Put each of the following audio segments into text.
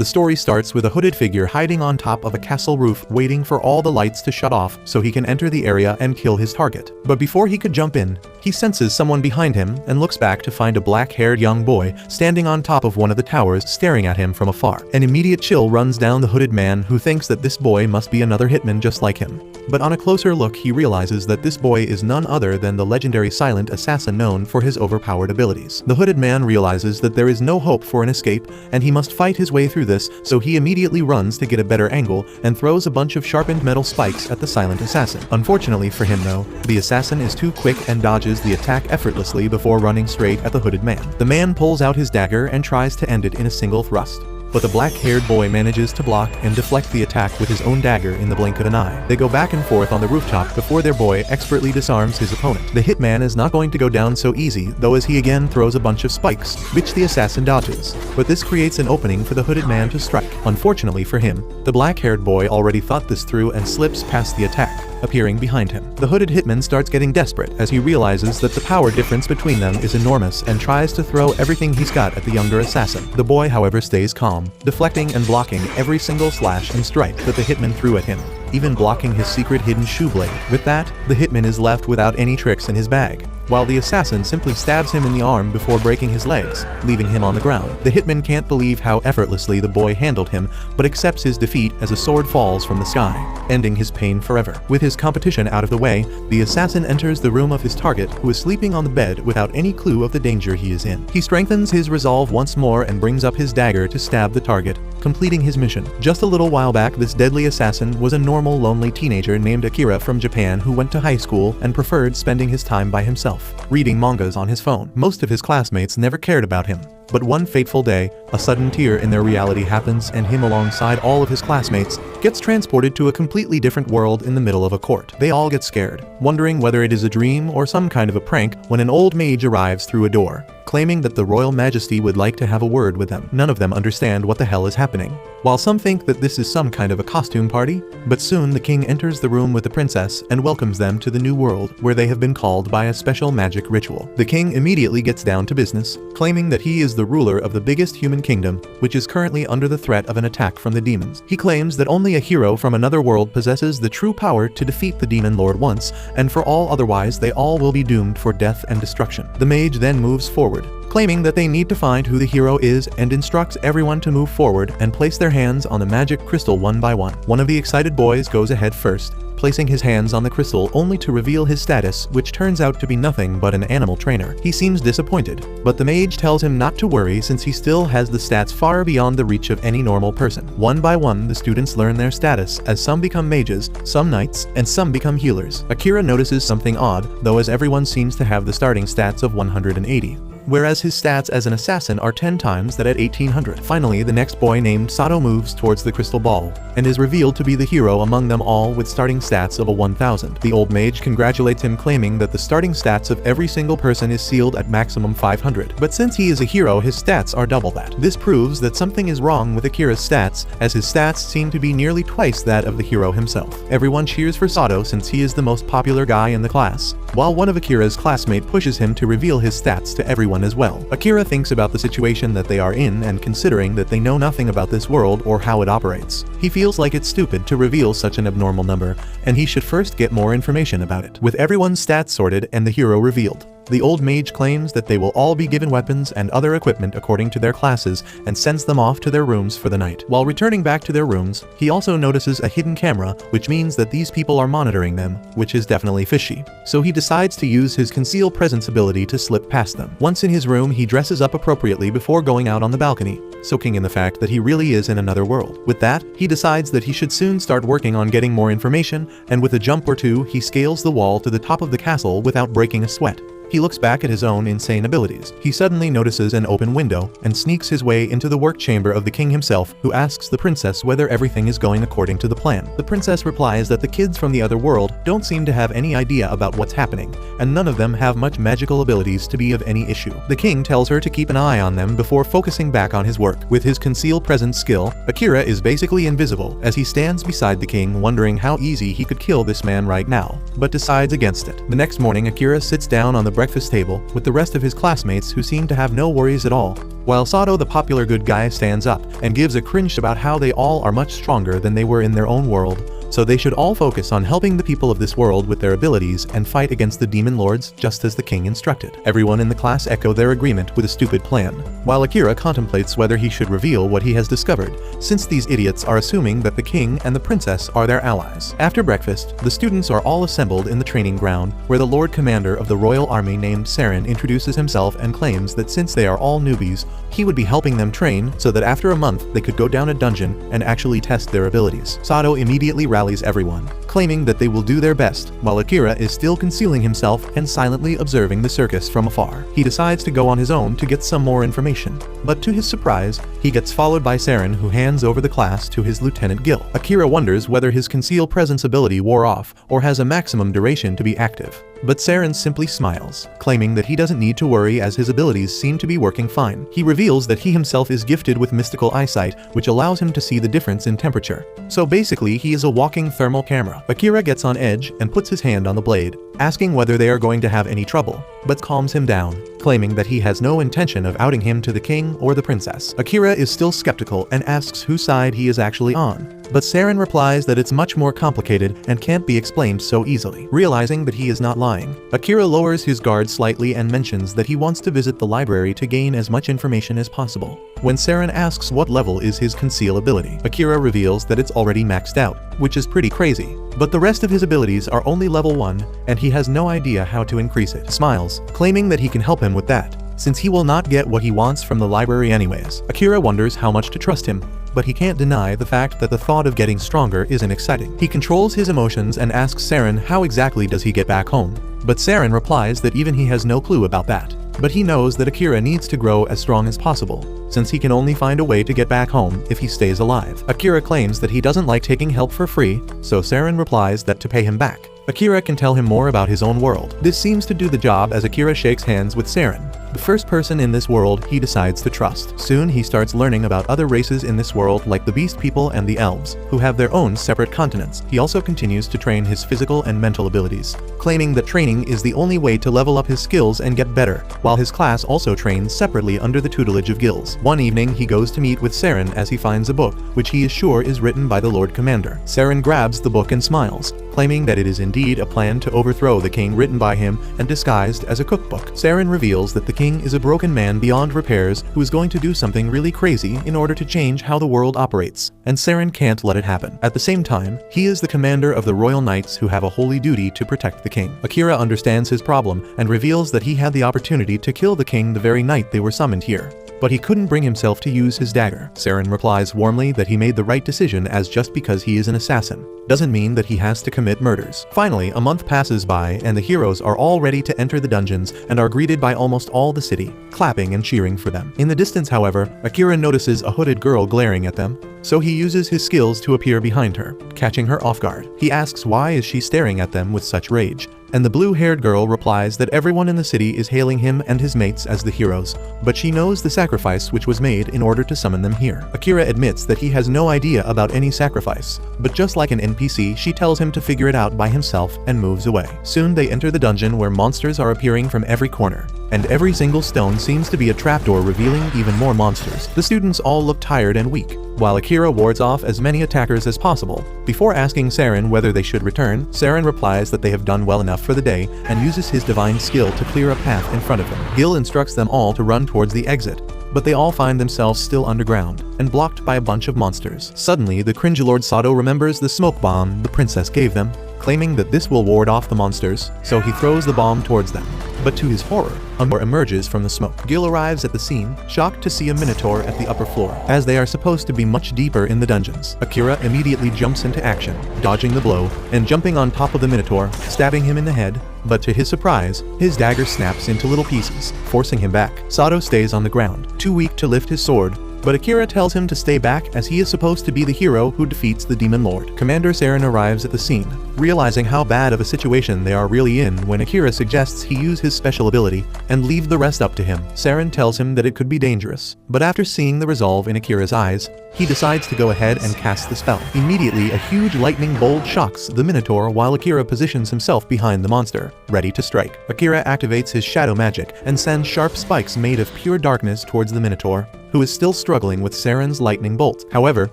The story starts with a hooded figure hiding on top of a castle roof waiting for all the lights to shut off so he can enter the area and kill his target. But before he could jump in, he senses someone behind him and looks back to find a black-haired young boy standing on top of one of the towers staring at him from afar. An immediate chill runs down the hooded man, who thinks that this boy must be another hitman just like him. But on a closer look, he realizes that this boy is none other than the legendary silent assassin known for his overpowered abilities. The hooded man realizes that there is no hope for an escape and he must fight his way through this, so he immediately runs to get a better angle and throws a bunch of sharpened metal spikes at the silent assassin. Unfortunately for him though, the assassin is too quick and dodges the attack effortlessly before running straight at the hooded man. The man pulls out his dagger and tries to end it in a single thrust. But the black-haired boy manages to block and deflect the attack with his own dagger in the blink of an eye. They go back and forth on the rooftop before their boy expertly disarms his opponent. The hitman is not going to go down so easy, though, as he again throws a bunch of spikes, which the assassin dodges. But this creates an opening for the hooded man to strike. Unfortunately for him, the black-haired boy already thought this through and slips past the attack, appearing behind him. The hooded hitman starts getting desperate as he realizes that the power difference between them is enormous and tries to throw everything he's got at the younger assassin. The boy, however, stays calm, deflecting and blocking every single slash and strike that the hitman threw at him, even blocking his secret hidden shoe blade. With that, the hitman is left without any tricks in his bag, while the assassin simply stabs him in the arm before breaking his legs, leaving him on the ground. The hitman can't believe how effortlessly the boy handled him, but accepts his defeat as a sword falls from the sky, ending his pain forever. With his competition out of the way, the assassin enters the room of his target, who is sleeping on the bed without any clue of the danger he is in. He strengthens his resolve once more and brings up his dagger to stab the target, completing his mission. Just a little while back, this deadly assassin was a normal, lonely teenager named Akira from Japan who went to high school and preferred spending his time by himself, reading mangas on his phone. Most of his classmates never cared about him. But one fateful day, a sudden tear in their reality happens and him, alongside all of his classmates, gets transported to a completely different world in the middle of a court. They all get scared, wondering whether it is a dream or some kind of a prank, when an old mage arrives through a door, claiming that the royal majesty would like to have a word with them. None of them understand what the hell is happening, while some think that this is some kind of a costume party. But soon the king enters the room with the princess and welcomes them to the new world, where they have been called by a special magic ritual. The king immediately gets down to business, claiming that he is the ruler of the biggest human kingdom, which is currently under the threat of an attack from the demons. He claims that only a hero from another world possesses the true power to defeat the demon lord once and for all, otherwise they all will be doomed for death and destruction. The mage then moves forward, claiming that they need to find who the hero is, and instructs everyone to move forward and place their hands on the magic crystal one by one. One of the excited boys goes ahead first, placing his hands on the crystal only to reveal his status, which turns out to be nothing but an animal trainer. He seems disappointed, but the mage tells him not to worry since he still has the stats far beyond the reach of any normal person. One by one, the students learn their status, as some become mages, some knights, and some become healers. Akira notices something odd, though, as everyone seems to have the starting stats of 180. Whereas his stats as an assassin are 10 times that at 1800. Finally, the next boy named Sato moves towards the crystal ball, and is revealed to be the hero among them all with starting stats of a 1000. The old mage congratulates him, claiming that the starting stats of every single person is sealed at maximum 500. But since he is a hero, his stats are double that. This proves that something is wrong with Akira's stats, as his stats seem to be nearly twice that of the hero himself. Everyone cheers for Sato since he is the most popular guy in the class, while one of Akira's classmates pushes him to reveal his stats to everyone as well. Akira thinks about the situation that they are in, and considering that they know nothing about this world or how it operates, he feels like it's stupid to reveal such an abnormal number, and he should first get more information about it. With everyone's stats sorted and the hero revealed, the old mage claims that they will all be given weapons and other equipment according to their classes and sends them off to their rooms for the night. While returning back to their rooms, he also notices a hidden camera, which means that these people are monitoring them, which is definitely fishy. So he decides to use his conceal presence ability to slip past them. Once in his room, he dresses up appropriately before going out on the balcony, soaking in the fact that he really is in another world. With that, he decides that he should soon start working on getting more information, and with a jump or two, he scales the wall to the top of the castle without breaking a sweat. He looks back at his own insane abilities. He suddenly notices an open window and sneaks his way into the work chamber of the king himself, who asks the princess whether everything is going according to the plan. The princess replies that the kids from the other world don't seem to have any idea about what's happening, and none of them have much magical abilities to be of any issue. The king tells her to keep an eye on them before focusing back on his work. With his conceal presence skill, Akira is basically invisible as he stands beside the king, wondering how easy he could kill this man right now, but decides against it. The next morning, Akira sits down on the breakfast table with the rest of his classmates who seem to have no worries at all, while Sato, the popular good guy, stands up and gives a cringe about how they all are much stronger than they were in their own world, so they should all focus on helping the people of this world with their abilities and fight against the demon lords just as the king instructed. Everyone in the class echo their agreement with a stupid plan, while Akira contemplates whether he should reveal what he has discovered, since these idiots are assuming that the king and the princess are their allies. After breakfast, the students are all assembled in the training ground, where the Lord Commander of the Royal Army named Saren introduces himself and claims that since they are all newbies, he would be helping them train so that after a month they could go down a dungeon and actually test their abilities. Sato immediately rallies everyone, claiming that they will do their best, while Akira is still concealing himself and silently observing the circus from afar. He decides to go on his own to get some more information, but to his surprise, he gets followed by Saren, who hands over the class to his Lieutenant Gil. Akira wonders whether his conceal presence ability wore off or has a maximum duration to be active, but Saren simply smiles, claiming that he doesn't need to worry as his abilities seem to be working fine. He reveals that he himself is gifted with mystical eyesight, which allows him to see the difference in temperature. So basically, he is a walking thermal camera. Akira gets on edge and puts his hand on the blade, asking whether they are going to have any trouble, but calms him down, claiming that he has no intention of outing him to the king or the princess. Akira is still skeptical and asks whose side he is actually on, but Saren replies that it's much more complicated and can't be explained so easily. Realizing that he is not lying, Akira lowers his guard slightly and mentions that he wants to visit the library to gain as much information as possible. When Saren asks what level is his conceal ability, Akira reveals that it's already maxed out, which is pretty crazy, but the rest of his abilities are only level 1 and he has no idea how to increase it. Smiles, claiming that he can help him with that, since he will not get what he wants from the library anyways. Akira wonders how much to trust him, but he can't deny the fact that the thought of getting stronger isn't exciting. He controls his emotions and asks Saren how exactly does he get back home, but Saren replies that even he has no clue about that. But he knows that Akira needs to grow as strong as possible, since he can only find a way to get back home if he stays alive. Akira claims that he doesn't like taking help for free, so Saren replies that to pay him back, Akira can tell him more about his own world. This seems to do the job as Akira shakes hands with Saren, the first person in this world he decides to trust. Soon he starts learning about other races in this world like the beast people and the elves, who have their own separate continents. He also continues to train his physical and mental abilities, claiming that training is the only way to level up his skills and get better, while his class also trains separately under the tutelage of guilds. One evening he goes to meet with Saren as he finds a book, which he is sure is written by the Lord Commander. Saren grabs the book and smiles, claiming that it is indeed a plan to overthrow the king written by him and disguised as a cookbook. Saren reveals that the king is a broken man beyond repairs who is going to do something really crazy in order to change how the world operates, and Saren can't let it happen. At the same time, he is the commander of the royal knights who have a holy duty to protect the king. Akira understands his problem and reveals that he had the opportunity to kill the king the very night they were summoned here, but he couldn't bring himself to use his dagger. Saren replies warmly that he made the right decision, as just because he is an assassin doesn't mean that he has to commit murders. Finally, a month passes by and the heroes are all ready to enter the dungeons and are greeted by almost all the city, clapping and cheering for them. In the distance, however, Akira notices a hooded girl glaring at them, so he uses his skills to appear behind her, catching her off guard. He asks why is she staring at them with such rage, and the blue-haired girl replies that everyone in the city is hailing him and his mates as the heroes, but she knows the sacrifice which was made in order to summon them here. Akira admits that he has no idea about any sacrifice, but just like an NPC, she tells him to figure it out by himself and moves away. Soon they enter the dungeon where monsters are appearing from every corner, and every single stone seems to be a trapdoor revealing even more monsters. The students all look tired and weak, while Akira wards off as many attackers as possible. Before asking Saren whether they should return, Saren replies that they have done well enough for the day and uses his divine skill to clear a path in front of him. Gil instructs them all to run towards the exit, but they all find themselves still underground and blocked by a bunch of monsters. Suddenly, the cringe Lord Sato remembers the smoke bomb the princess gave them, claiming that this will ward off the monsters, so he throws the bomb towards them. But to his horror, a minotaur emerges from the smoke. Gil arrives at the scene, shocked to see a minotaur at the upper floor, as they are supposed to be much deeper in the dungeons. Akira immediately jumps into action, dodging the blow, and jumping on top of the minotaur, stabbing him in the head, but to his surprise, his dagger snaps into little pieces, forcing him back. Sato stays on the ground, too weak to lift his sword, but Akira tells him to stay back as he is supposed to be the hero who defeats the Demon Lord. Commander Saren arrives at the scene, realizing how bad of a situation they are really in when Akira suggests he use his special ability and leave the rest up to him. Saren tells him that it could be dangerous, but after seeing the resolve in Akira's eyes, he decides to go ahead and cast the spell. Immediately, a huge lightning bolt shocks the Minotaur while Akira positions himself behind the monster, ready to strike. Akira activates his shadow magic and sends sharp spikes made of pure darkness towards the Minotaur, who is still struggling with Saren's lightning bolt. However,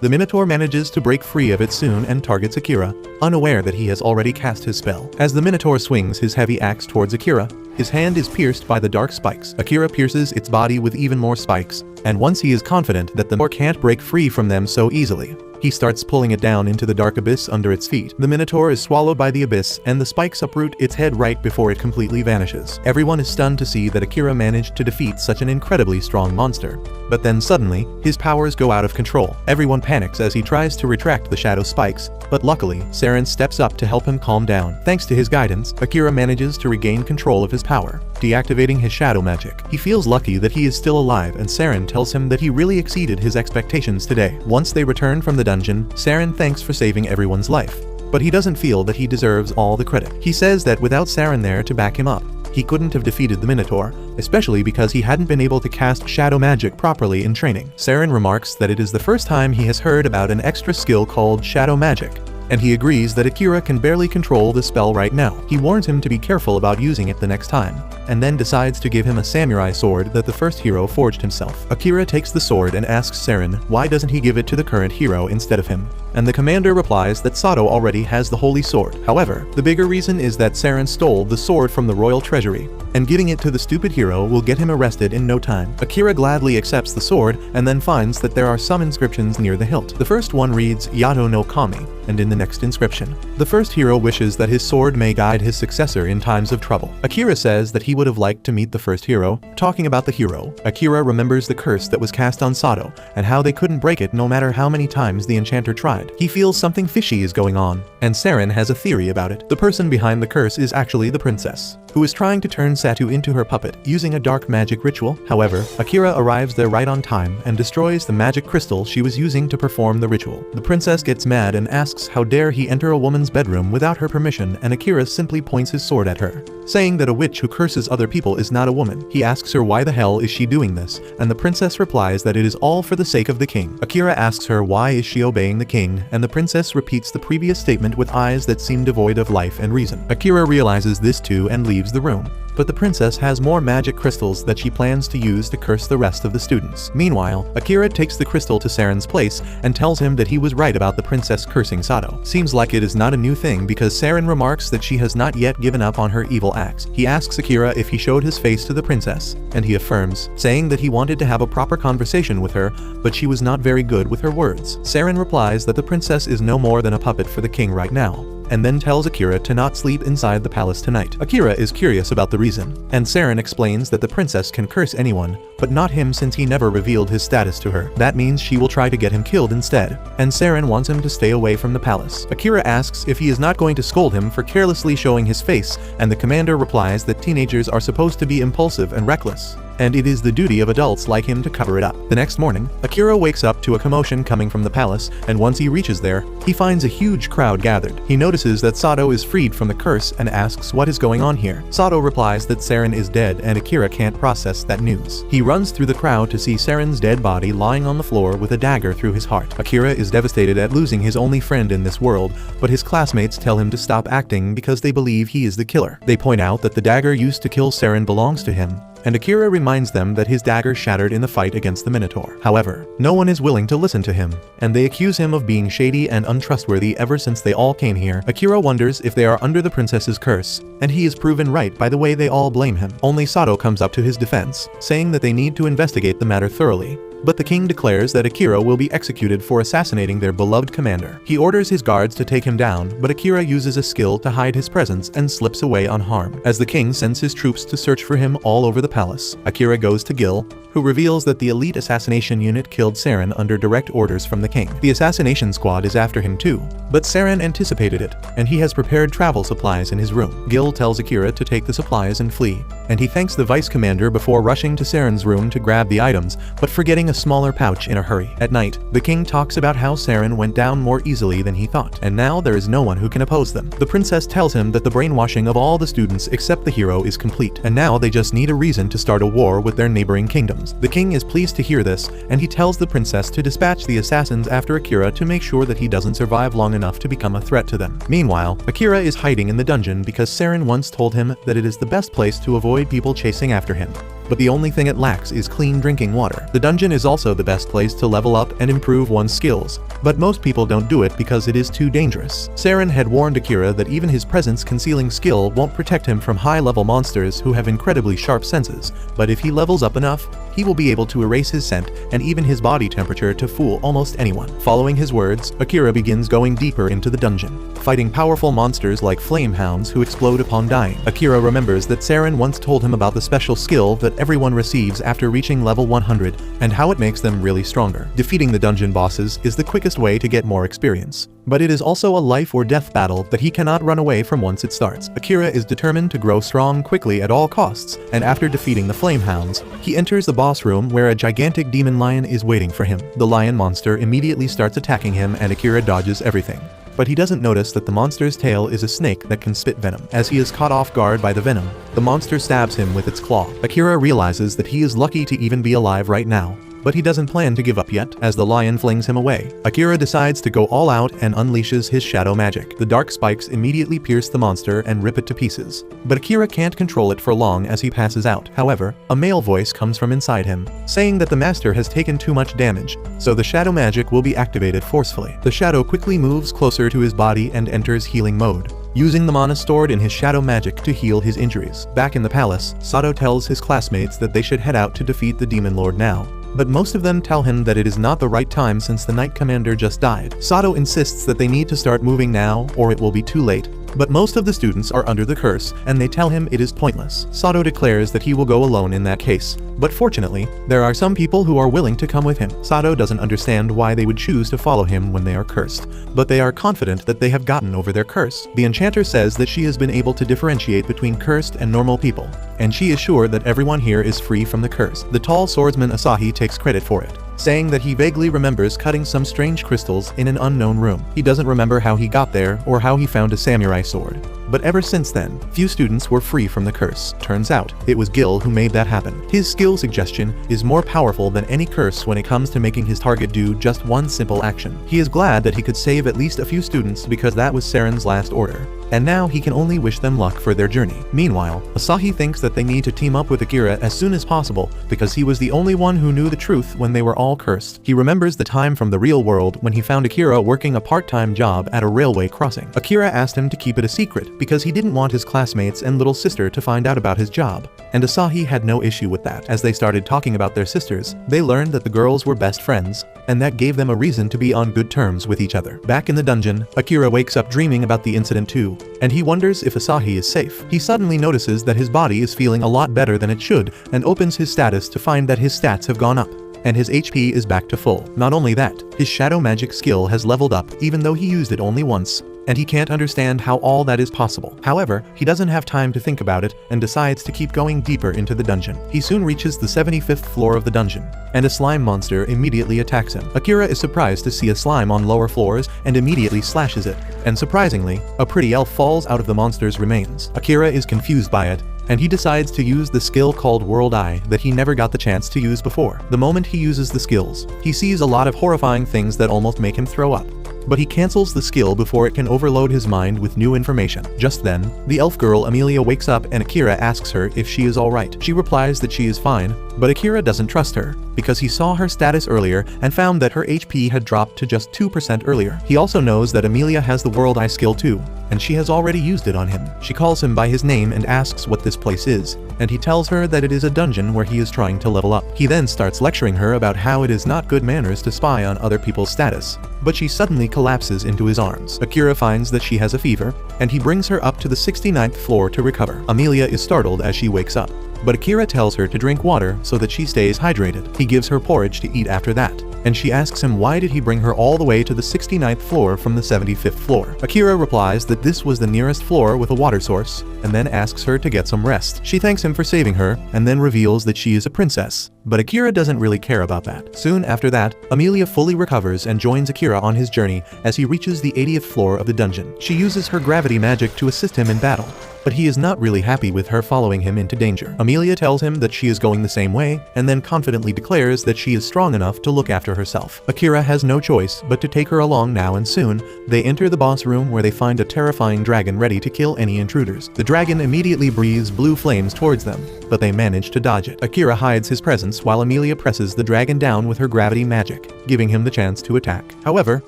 the Minotaur manages to break free of it soon and targets Akira, unaware that he has already cast his spell. As the Minotaur swings his heavy axe towards Akira, his hand is pierced by the dark spikes. Akira pierces its body with even more spikes, and once he is confident that the Minotaur can't break free from them so easily, he starts pulling it down into the dark abyss under its feet. The Minotaur is swallowed by the abyss, and the spikes uproot its head right before it completely vanishes. Everyone is stunned to see that Akira managed to defeat such an incredibly strong monster. But then suddenly, his powers go out of control. Everyone panics as he tries to retract the shadow spikes, but luckily, Saren steps up to help him calm down. Thanks to his guidance, Akira manages to regain control of his power, deactivating his shadow magic. He feels lucky that he is still alive, and Saren tells him that he really exceeded his expectations today. Once they return from the dungeon, Saren thanks for saving everyone's life, but he doesn't feel that he deserves all the credit. He says that without Saren there to back him up, he couldn't have defeated the Minotaur, especially because he hadn't been able to cast shadow magic properly in training. Saren remarks that it is the first time he has heard about an extra skill called shadow magic, and he agrees that Akira can barely control the spell right now. He warns him to be careful about using it the next time, and then decides to give him a samurai sword that the first hero forged himself. Akira takes the sword and asks Saren why doesn't he give it to the current hero instead of him, and the commander replies that Sato already has the holy sword. However, the bigger reason is that Saren stole the sword from the royal treasury, and giving it to the stupid hero will get him arrested in no time. Akira gladly accepts the sword and then finds that there are some inscriptions near the hilt. The first one reads Yato no Kami, and in the next inscription, the first hero wishes that his sword may guide his successor in times of trouble. Akira says that he would have liked to meet the first hero. Talking about the hero, Akira remembers the curse that was cast on Sato and how they couldn't break it no matter how many times the enchanter tried. He feels something fishy is going on, and Saren has a theory about it. The person behind the curse is actually the princess, who is trying to turn Satu into her puppet using a dark magic ritual. However, Akira arrives there right on time and destroys the magic crystal she was using to perform the ritual. The princess gets mad and asks how dare he enter a woman's bedroom without her permission, and Akira simply points his sword at her, saying that a witch who curses other people is not a woman. He asks her why the hell is she doing this, and the princess replies that it is all for the sake of the king. Akira asks her why is she obeying the king, and the princess repeats the previous statement with eyes that seem devoid of life and reason. Akira realizes this too and leaves the room, but the princess has more magic crystals that she plans to use to curse the rest of the students. Meanwhile, Akira takes the crystal to Saren's place and tells him that he was right about the princess cursing Sato. Seems like it is not a new thing because Saren remarks that she has not yet given up on her evil acts. He asks Akira if he showed his face to the princess, and he affirms, saying that he wanted to have a proper conversation with her, but she was not very good with her words. Saren replies that the princess is no more than a puppet for the king right now, and then tells Akira to not sleep inside the palace tonight. Akira is curious about the reason, and Saren explains that the princess can curse anyone, but not him since he never revealed his status to her. That means she will try to get him killed instead, and Saren wants him to stay away from the palace. Akira asks if he is not going to scold him for carelessly showing his face, and the commander replies that teenagers are supposed to be impulsive and reckless, and it is the duty of adults like him to cover it up. The next morning, Akira wakes up to a commotion coming from the palace, and once he reaches there, he finds a huge crowd gathered. He notices that Sato is freed from the curse and asks what is going on here. Sato replies that Saren is dead and Akira can't process that news. He runs through the crowd to see Saren's dead body lying on the floor with a dagger through his heart. Akira is devastated at losing his only friend in this world, but his classmates tell him to stop acting because they believe he is the killer. They point out that the dagger used to kill Saren belongs to him, and Akira reminds them that his dagger shattered in the fight against the Minotaur. However, no one is willing to listen to him, and they accuse him of being shady and untrustworthy ever since they all came here. Akira wonders if they are under the princess's curse, and he is proven right by the way they all blame him. Only Sato comes up to his defense, saying that they need to investigate the matter thoroughly. But the king declares that Akira will be executed for assassinating their beloved commander. He orders his guards to take him down, but Akira uses a skill to hide his presence and slips away unharmed. As the king sends his troops to search for him all over the palace, Akira goes to Gil, who reveals that the elite assassination unit killed Saren under direct orders from the king. The assassination squad is after him too, but Saren anticipated it, and he has prepared travel supplies in his room. Gil tells Akira to take the supplies and flee, and he thanks the vice commander before rushing to Saren's room to grab the items, but forgetting finding a smaller pouch in a hurry. At night, the king talks about how Saren went down more easily than he thought, and now there is no one who can oppose them. The princess tells him that the brainwashing of all the students except the hero is complete, and now they just need a reason to start a war with their neighboring kingdoms. The king is pleased to hear this, and he tells the princess to dispatch the assassins after Akira to make sure that he doesn't survive long enough to become a threat to them. Meanwhile, Akira is hiding in the dungeon because Saren once told him that it is the best place to avoid people chasing after him. But the only thing it lacks is clean drinking water. The dungeon is also the best place to level up and improve one's skills, but most people don't do it because it is too dangerous. Saren had warned Akira that even his presence concealing skill won't protect him from high-level monsters who have incredibly sharp senses, but if he levels up enough, he will be able to erase his scent and even his body temperature to fool almost anyone. Following his words, Akira begins going deeper into the dungeon, fighting powerful monsters like flame hounds who explode upon dying. Akira remembers that Saren once told him about the special skill that everyone receives after reaching level 100 and how it makes them really stronger. Defeating the dungeon bosses is the quickest way to get more experience, but it is also a life or death battle that he cannot run away from once it starts. Akira is determined to grow strong quickly at all costs, and after defeating the flame hounds, he enters the boss room where a gigantic demon lion is waiting for him. The lion monster immediately starts attacking him and Akira dodges everything. But he doesn't notice that the monster's tail is a snake that can spit venom. As he is caught off guard by the venom, the monster stabs him with its claw. Akira realizes that he is lucky to even be alive right now, but he doesn't plan to give up yet. As the lion flings him away, Akira decides to go all out and unleashes his shadow magic. The dark spikes immediately pierce the monster and rip it to pieces, but Akira can't control it for long as he passes out. However, a male voice comes from inside him, saying that the master has taken too much damage, so the shadow magic will be activated forcefully. The shadow quickly moves closer to his body and enters healing mode, using the mana stored in his shadow magic to heal his injuries. Back in the palace, Sato tells his classmates that they should head out to defeat the demon lord now, but most of them tell him that it is not the right time since the knight commander just died. Sato insists that they need to start moving now or it will be too late, but most of the students are under the curse and they tell him it is pointless. Sato declares that he will go alone in that case, but fortunately, there are some people who are willing to come with him. Sato doesn't understand why they would choose to follow him when they are cursed, but they are confident that they have gotten over their curse. The enchanter says that she has been able to differentiate between cursed and normal people, and she is sure that everyone here is free from the curse. The tall swordsman Asahi takes credit for it, saying that he vaguely remembers cutting some strange crystals in an unknown room. He doesn't remember how he got there or how he found a samurai sword, but ever since then, few students were free from the curse. Turns out, it was Gil who made that happen. His skill suggestion is more powerful than any curse when it comes to making his target do just one simple action. He is glad that he could save at least a few students because that was Saren's last order, and now he can only wish them luck for their journey. Meanwhile, Asahi thinks that they need to team up with Akira as soon as possible because he was the only one who knew the truth when they were all cursed. He remembers the time from the real world when he found Akira working a part-time job at a railway crossing. Akira asked him to keep it a secret because he didn't want his classmates and little sister to find out about his job, and Asahi had no issue with that. As they started talking about their sisters, they learned that the girls were best friends, and that gave them a reason to be on good terms with each other. Back in the dungeon, Akira wakes up dreaming about the incident too, and he wonders if Asahi is safe. He suddenly notices that his body is feeling a lot better than it should and opens his status to find that his stats have gone up, and his HP is back to full. Not only that, his shadow magic skill has leveled up even though he used it only once, and he can't understand how all that is possible. However, he doesn't have time to think about it and decides to keep going deeper into the dungeon. He soon reaches the 75th floor of the dungeon, and a slime monster immediately attacks him. Akira is surprised to see a slime on lower floors and immediately slashes it, and surprisingly, a pretty elf falls out of the monster's remains. Akira is confused by it, and he decides to use the skill called World Eye that he never got the chance to use before. The moment he uses the skills, he sees a lot of horrifying things that almost make him throw up, but he cancels the skill before it can overload his mind with new information. Just then, the elf girl Amelia wakes up and Akira asks her if she is alright. She replies that she is fine, but Akira doesn't trust her because he saw her status earlier and found that her HP had dropped to just 2% earlier. He also knows that Amelia has the World Eye skill too, and she has already used it on him. She calls him by his name and asks what this place is, and he tells her that it is a dungeon where he is trying to level up. He then starts lecturing her about how it is not good manners to spy on other people's status, but she suddenly collapses into his arms. Akira finds that she has a fever, and he brings her up to the 69th floor to recover. Amelia is startled as she wakes up, but Akira tells her to drink water so that she stays hydrated. He gives her porridge to eat after that, and she asks him why did he bring her all the way to the 69th floor from the 75th floor. Akira replies that this was the nearest floor with a water source, and then asks her to get some rest. She thanks him for saving her, and then reveals that she is a princess, but Akira doesn't really care about that. Soon after that, Amelia fully recovers and joins Akira on his journey as he reaches the 80th floor of the dungeon. She uses her gravity magic to assist him in battle, but he is not really happy with her following him into danger. Amelia tells him that she is going the same way, and then confidently declares that she is strong enough to look after herself. Akira has no choice but to take her along now, and soon, they enter the boss room where they find a terrifying dragon ready to kill any intruders. The dragon immediately breathes blue flames towards them, but they manage to dodge it. Akira hides his presence while Amelia presses the dragon down with her gravity magic, giving him the chance to attack. However,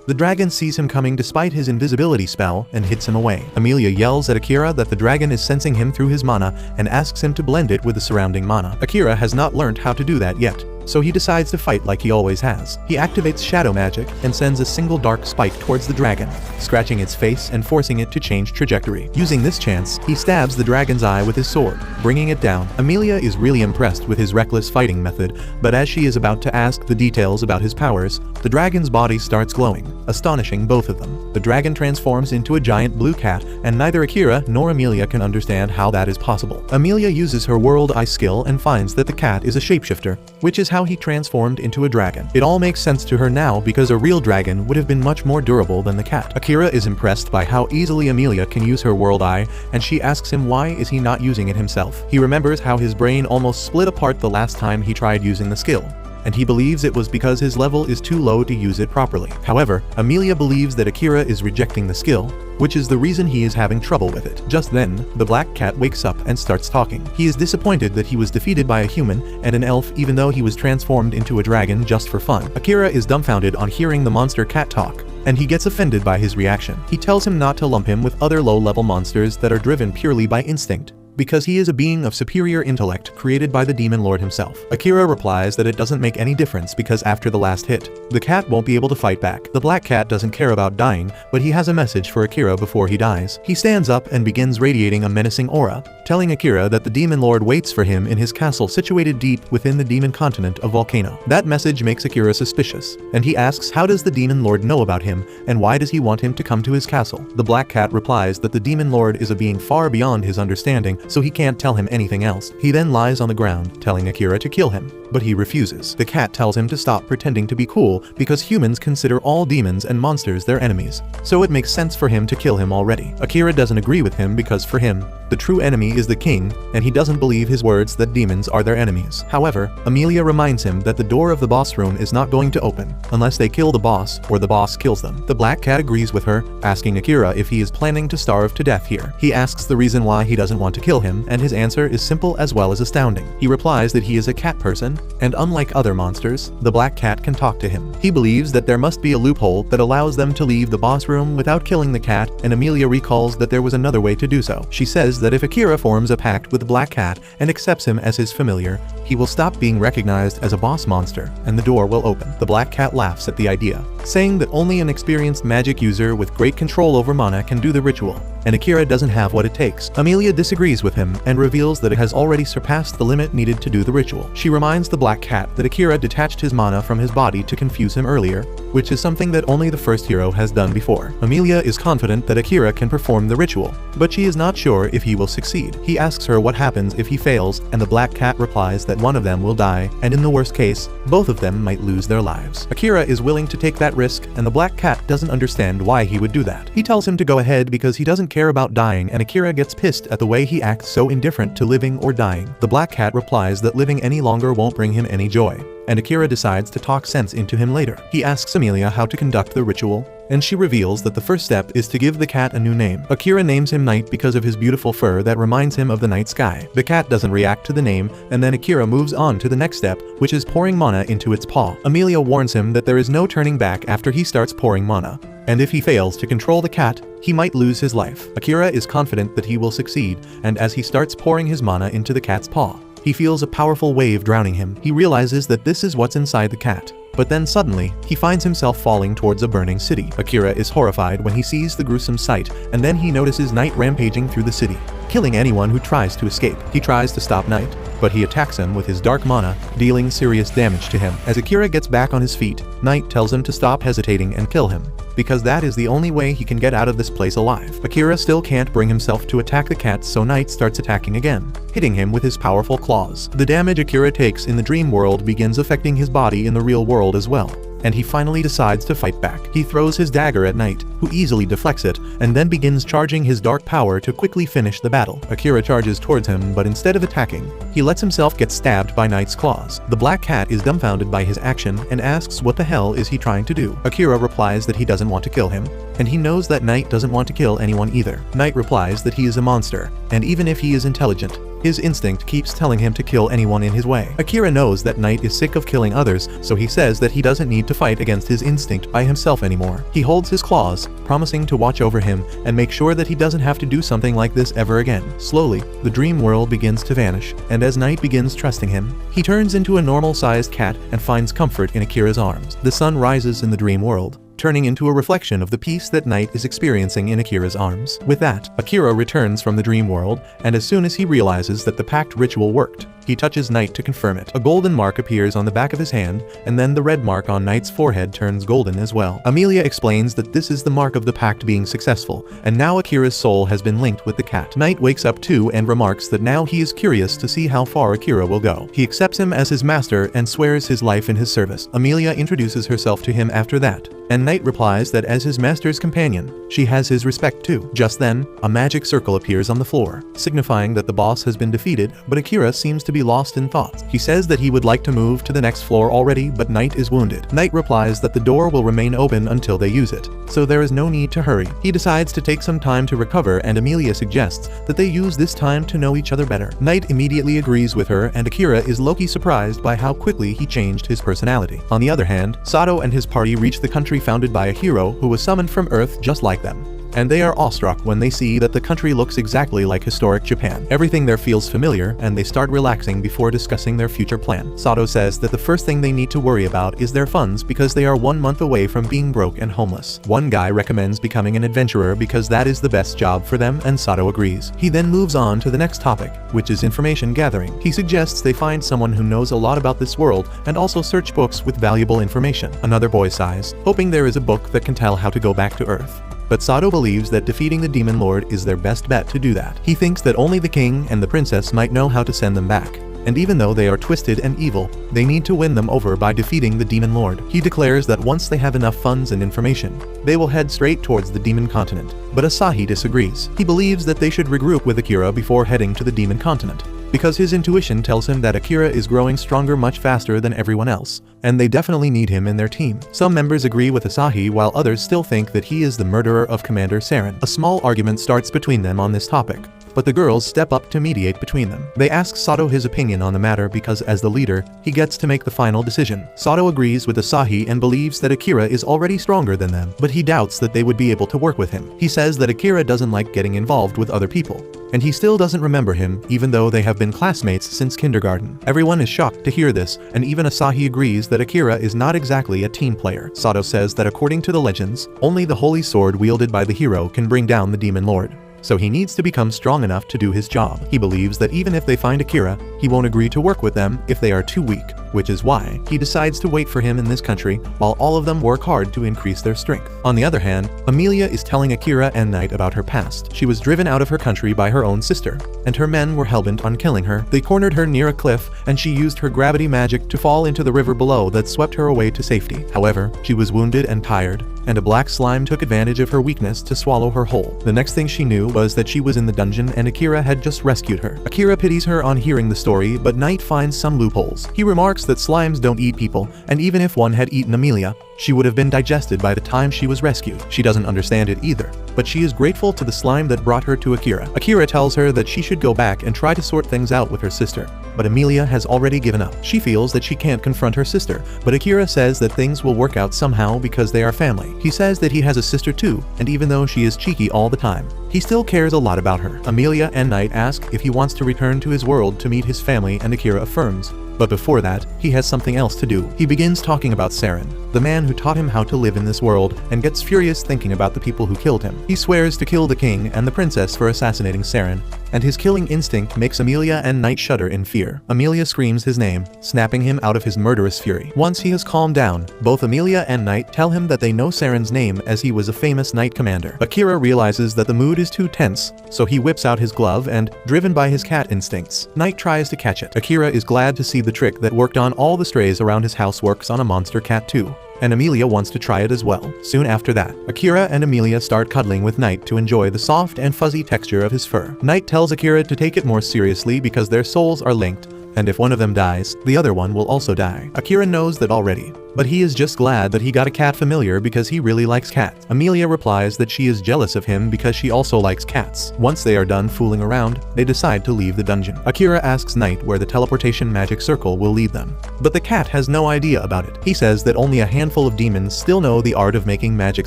the dragon sees him coming despite his invisibility spell and hits him away. Amelia yells at Akira that the dragon is sensing him through his mana and asks him to blend it with the surrounding mana. Akira has not learned how to do that yet, so he decides to fight like he always has. He activates shadow magic and sends a single dark spike towards the dragon, scratching its face and forcing it to change trajectory. Using this chance, he stabs the dragon's eye with his sword, bringing it down. Amelia is really impressed with his reckless fighting method, but as she is about to ask the details about his powers, the dragon's body starts glowing, astonishing both of them. The dragon transforms into a giant blue cat, and neither Akira nor Amelia can understand how that is possible. Amelia uses her world eye skill and finds that the cat is a shapeshifter, which is how he transformed into a dragon. It all makes sense to her now because a real dragon would have been much more durable than the cat. Akira is impressed by how easily Amelia can use her world eye, and she asks him why is he not using it himself. He remembers how his brain almost split apart the last time he tried using the skill, and he believes it was because his level is too low to use it properly. However, Amelia believes that Akira is rejecting the skill, which is the reason he is having trouble with it. Just then, the black cat wakes up and starts talking. He is disappointed that he was defeated by a human and an elf even though he was transformed into a dragon just for fun. Akira is dumbfounded on hearing the monster cat talk, and he gets offended by his reaction. He tells him not to lump him with other low-level monsters that are driven purely by instinct, because he is a being of superior intellect created by the demon lord himself. Akira replies that it doesn't make any difference because after the last hit, the cat won't be able to fight back. The black cat doesn't care about dying, but he has a message for Akira before he dies. He stands up and begins radiating a menacing aura, telling Akira that the demon lord waits for him in his castle situated deep within the demon continent of Volcano. That message makes Akira suspicious, and he asks how does the demon lord know about him and why does he want him to come to his castle. The black cat replies that the demon lord is a being far beyond his understanding, so he can't tell him anything else. He then lies on the ground, telling Akira to kill him, but he refuses. The cat tells him to stop pretending to be cool because humans consider all demons and monsters their enemies, so it makes sense for him to kill him already. Akira doesn't agree with him because for him, the true enemy is the king, and he doesn't believe his words that demons are their enemies. However, Amelia reminds him that the door of the boss room is not going to open unless they kill the boss or the boss kills them. The black cat agrees with her, asking Akira if he is planning to starve to death here. He asks the reason why he doesn't want to kill him, and his answer is simple as well as astounding. He replies that he is a cat person, and unlike other monsters, the black cat can talk to him. He believes that there must be a loophole that allows them to leave the boss room without killing the cat, and Amelia recalls that there was another way to do so. She says that if Akira forms a pact with the black cat and accepts him as his familiar, he will stop being recognized as a boss monster, and the door will open. The black cat laughs at the idea, saying that only an experienced magic user with great control over mana can do the ritual, and Akira doesn't have what it takes. Amelia disagrees with him and reveals that it has already surpassed the limit needed to do the ritual. She reminds the black cat that Akira detached his mana from his body to confuse him earlier, which is something that only the first hero has done before. Amelia is confident that Akira can perform the ritual, but she is not sure if he will succeed. He asks her what happens if he fails, and the black cat replies that one of them will die, and in the worst case, both of them might lose their lives. Akira is willing to take that risk, and the black cat doesn't understand why he would do that. He tells him to go ahead because he doesn't care about dying, and Akira gets pissed at the way he acts so indifferent to living or dying. The black cat replies that living any longer won't bring him any joy, and Akira decides to talk sense into him later. He asks Amelia how to conduct the ritual, and she reveals that the first step is to give the cat a new name. Akira names him Night because of his beautiful fur that reminds him of the night sky. The cat doesn't react to the name, and then Akira moves on to the next step, which is pouring mana into its paw. Amelia warns him that there is no turning back after he starts pouring mana, and if he fails to control the cat, he might lose his life. Akira is confident that he will succeed, and as he starts pouring his mana into the cat's paw, he feels a powerful wave drowning him. He realizes that this is what's inside the cat. But then suddenly, he finds himself falling towards a burning city. Akira is horrified when he sees the gruesome sight, and then he notices Night rampaging through the city. killing anyone who tries to escape. He tries to stop Knight, but he attacks him with his dark mana, dealing serious damage to him. As Akira gets back on his feet, Knight tells him to stop hesitating and kill him, because that is the only way he can get out of this place alive. Akira still can't bring himself to attack the cat, so Knight starts attacking again, hitting him with his powerful claws. The damage Akira takes in the dream world begins affecting his body in the real world as well, and he finally decides to fight back. He throws his dagger at Knight, who easily deflects it, and then begins charging his dark power to quickly finish the battle. Akira charges towards him, but instead of attacking, he lets himself get stabbed by Knight's claws. The black cat is dumbfounded by his action and asks what the hell is he trying to do. Akira replies that he doesn't want to kill him, and he knows that Knight doesn't want to kill anyone either. Knight replies that he is a monster, and even if he is intelligent, his instinct keeps telling him to kill anyone in his way. Akira knows that Knight is sick of killing others, so he says that he doesn't need to fight against his instinct by himself anymore. He holds his claws, promising to watch over him and make sure that he doesn't have to do something like this ever again. Slowly, the dream world begins to vanish, and as Knight begins trusting him, he turns into a normal-sized cat and finds comfort in Akira's arms. The sun rises in the dream world, turning into a reflection of the peace that Knight is experiencing in Akira's arms. With that, Akira returns from the dream world, and as soon as he realizes that the pact ritual worked, he touches Knight to confirm it. A golden mark appears on the back of his hand, and then the red mark on Knight's forehead turns golden as well. Amelia explains that this is the mark of the pact being successful, and now Akira's soul has been linked with the cat. Knight wakes up too and remarks that now he is curious to see how far Akira will go. He accepts him as his master and swears his life in his service. Amelia introduces herself to him after that, and Knight replies that as his master's companion, she has his respect too. Just then, a magic circle appears on the floor, signifying that the boss has been defeated, but Akira seems to be lost in thought. He says that he would like to move to the next floor already, but Knight is wounded. Knight replies that the door will remain open until they use it, so there is no need to hurry. He decides to take some time to recover, and Amelia suggests that they use this time to know each other better. Knight immediately agrees with her, and Akira is low-key surprised by how quickly he changed his personality. On the other hand, Sato and his party reach the country founded by a hero who was summoned from Earth just like them, and they are awestruck when they see that the country looks exactly like historic Japan. Everything there feels familiar, and they start relaxing before discussing their future plan. Sato says that the first thing they need to worry about is their funds because they are 1 month away from being broke and homeless. One guy recommends becoming an adventurer because that is the best job for them, and Sato agrees. He then moves on to the next topic, which is information gathering. He suggests they find someone who knows a lot about this world and also search books with valuable information. Another boy sighs, hoping there is a book that can tell how to go back to Earth. But Sato believes that defeating the Demon Lord is their best bet to do that. He thinks that only the king and the princess might know how to send them back, and even though they are twisted and evil, they need to win them over by defeating the Demon Lord. He declares that once they have enough funds and information, they will head straight towards the Demon Continent. But Asahi disagrees. He believes that they should regroup with Akira before heading to the Demon Continent, because his intuition tells him that Akira is growing stronger much faster than everyone else, and they definitely need him in their team. Some members agree with Asahi while others still think that he is the murderer of Commander Saren. A small argument starts between them on this topic, but the girls step up to mediate between them. They ask Sato his opinion on the matter because as the leader, he gets to make the final decision. Sato agrees with Asahi and believes that Akira is already stronger than them, but he doubts that they would be able to work with him. He says that Akira doesn't like getting involved with other people, and he still doesn't remember him even though they have been classmates since kindergarten. Everyone is shocked to hear this, and even Asahi agrees that Akira is not exactly a team player. Sato says that according to the legends, only the holy sword wielded by the hero can bring down the Demon Lord, so he needs to become strong enough to do his job. He believes that even if they find Akira, he won't agree to work with them if they are too weak, which is why he decides to wait for him in this country while all of them work hard to increase their strength. On the other hand, Amelia is telling Akira and Knight about her past. She was driven out of her country by her own sister, and her men were hellbent on killing her. They cornered her near a cliff, and she used her gravity magic to fall into the river below that swept her away to safety. However, she was wounded and tired, and a black slime took advantage of her weakness to swallow her whole. The next thing she knew was that she was in the dungeon and Akira had just rescued her. Akira pities her on hearing the story, but Knight finds some loopholes. He remarks that slimes don't eat people, and even if one had eaten Amelia, she would have been digested by the time she was rescued. She doesn't understand it either, but she is grateful to the slime that brought her to Akira. Akira tells her that she should go back and try to sort things out with her sister, but Amelia has already given up. She feels that she can't confront her sister, but Akira says that things will work out somehow because they are family. He says that he has a sister too, and even though she is cheeky all the time, he still cares a lot about her. Amelia and Knight ask if he wants to return to his world to meet his family, and Akira affirms. But before that, he has something else to do. He begins talking about Saren, the man who taught him how to live in this world, and gets furious thinking about the people who killed him. He swears to kill the king and the princess for assassinating Saren, and his killing instinct makes Amelia and Knight shudder in fear. Amelia screams his name, snapping him out of his murderous fury. Once he has calmed down, both Amelia and Knight tell him that they know Saren's name as he was a famous knight commander. Akira realizes that the mood is too tense, so he whips out his glove and, driven by his cat instincts, Knight tries to catch it. Akira is glad to see the trick that worked on all the strays around his house works on a monster cat too, and Amelia wants to try it as well. Soon after that, Akira and Amelia start cuddling with Knight to enjoy the soft and fuzzy texture of his fur. Knight tells Akira to take it more seriously because their souls are linked, and if one of them dies, the other one will also die. Akira knows that already, but he is just glad that he got a cat familiar because he really likes cats. Amelia replies that she is jealous of him because she also likes cats. Once they are done fooling around, they decide to leave the dungeon. Akira asks Knight where the teleportation magic circle will lead them, but the cat has no idea about it. He says that only a handful of demons still know the art of making magic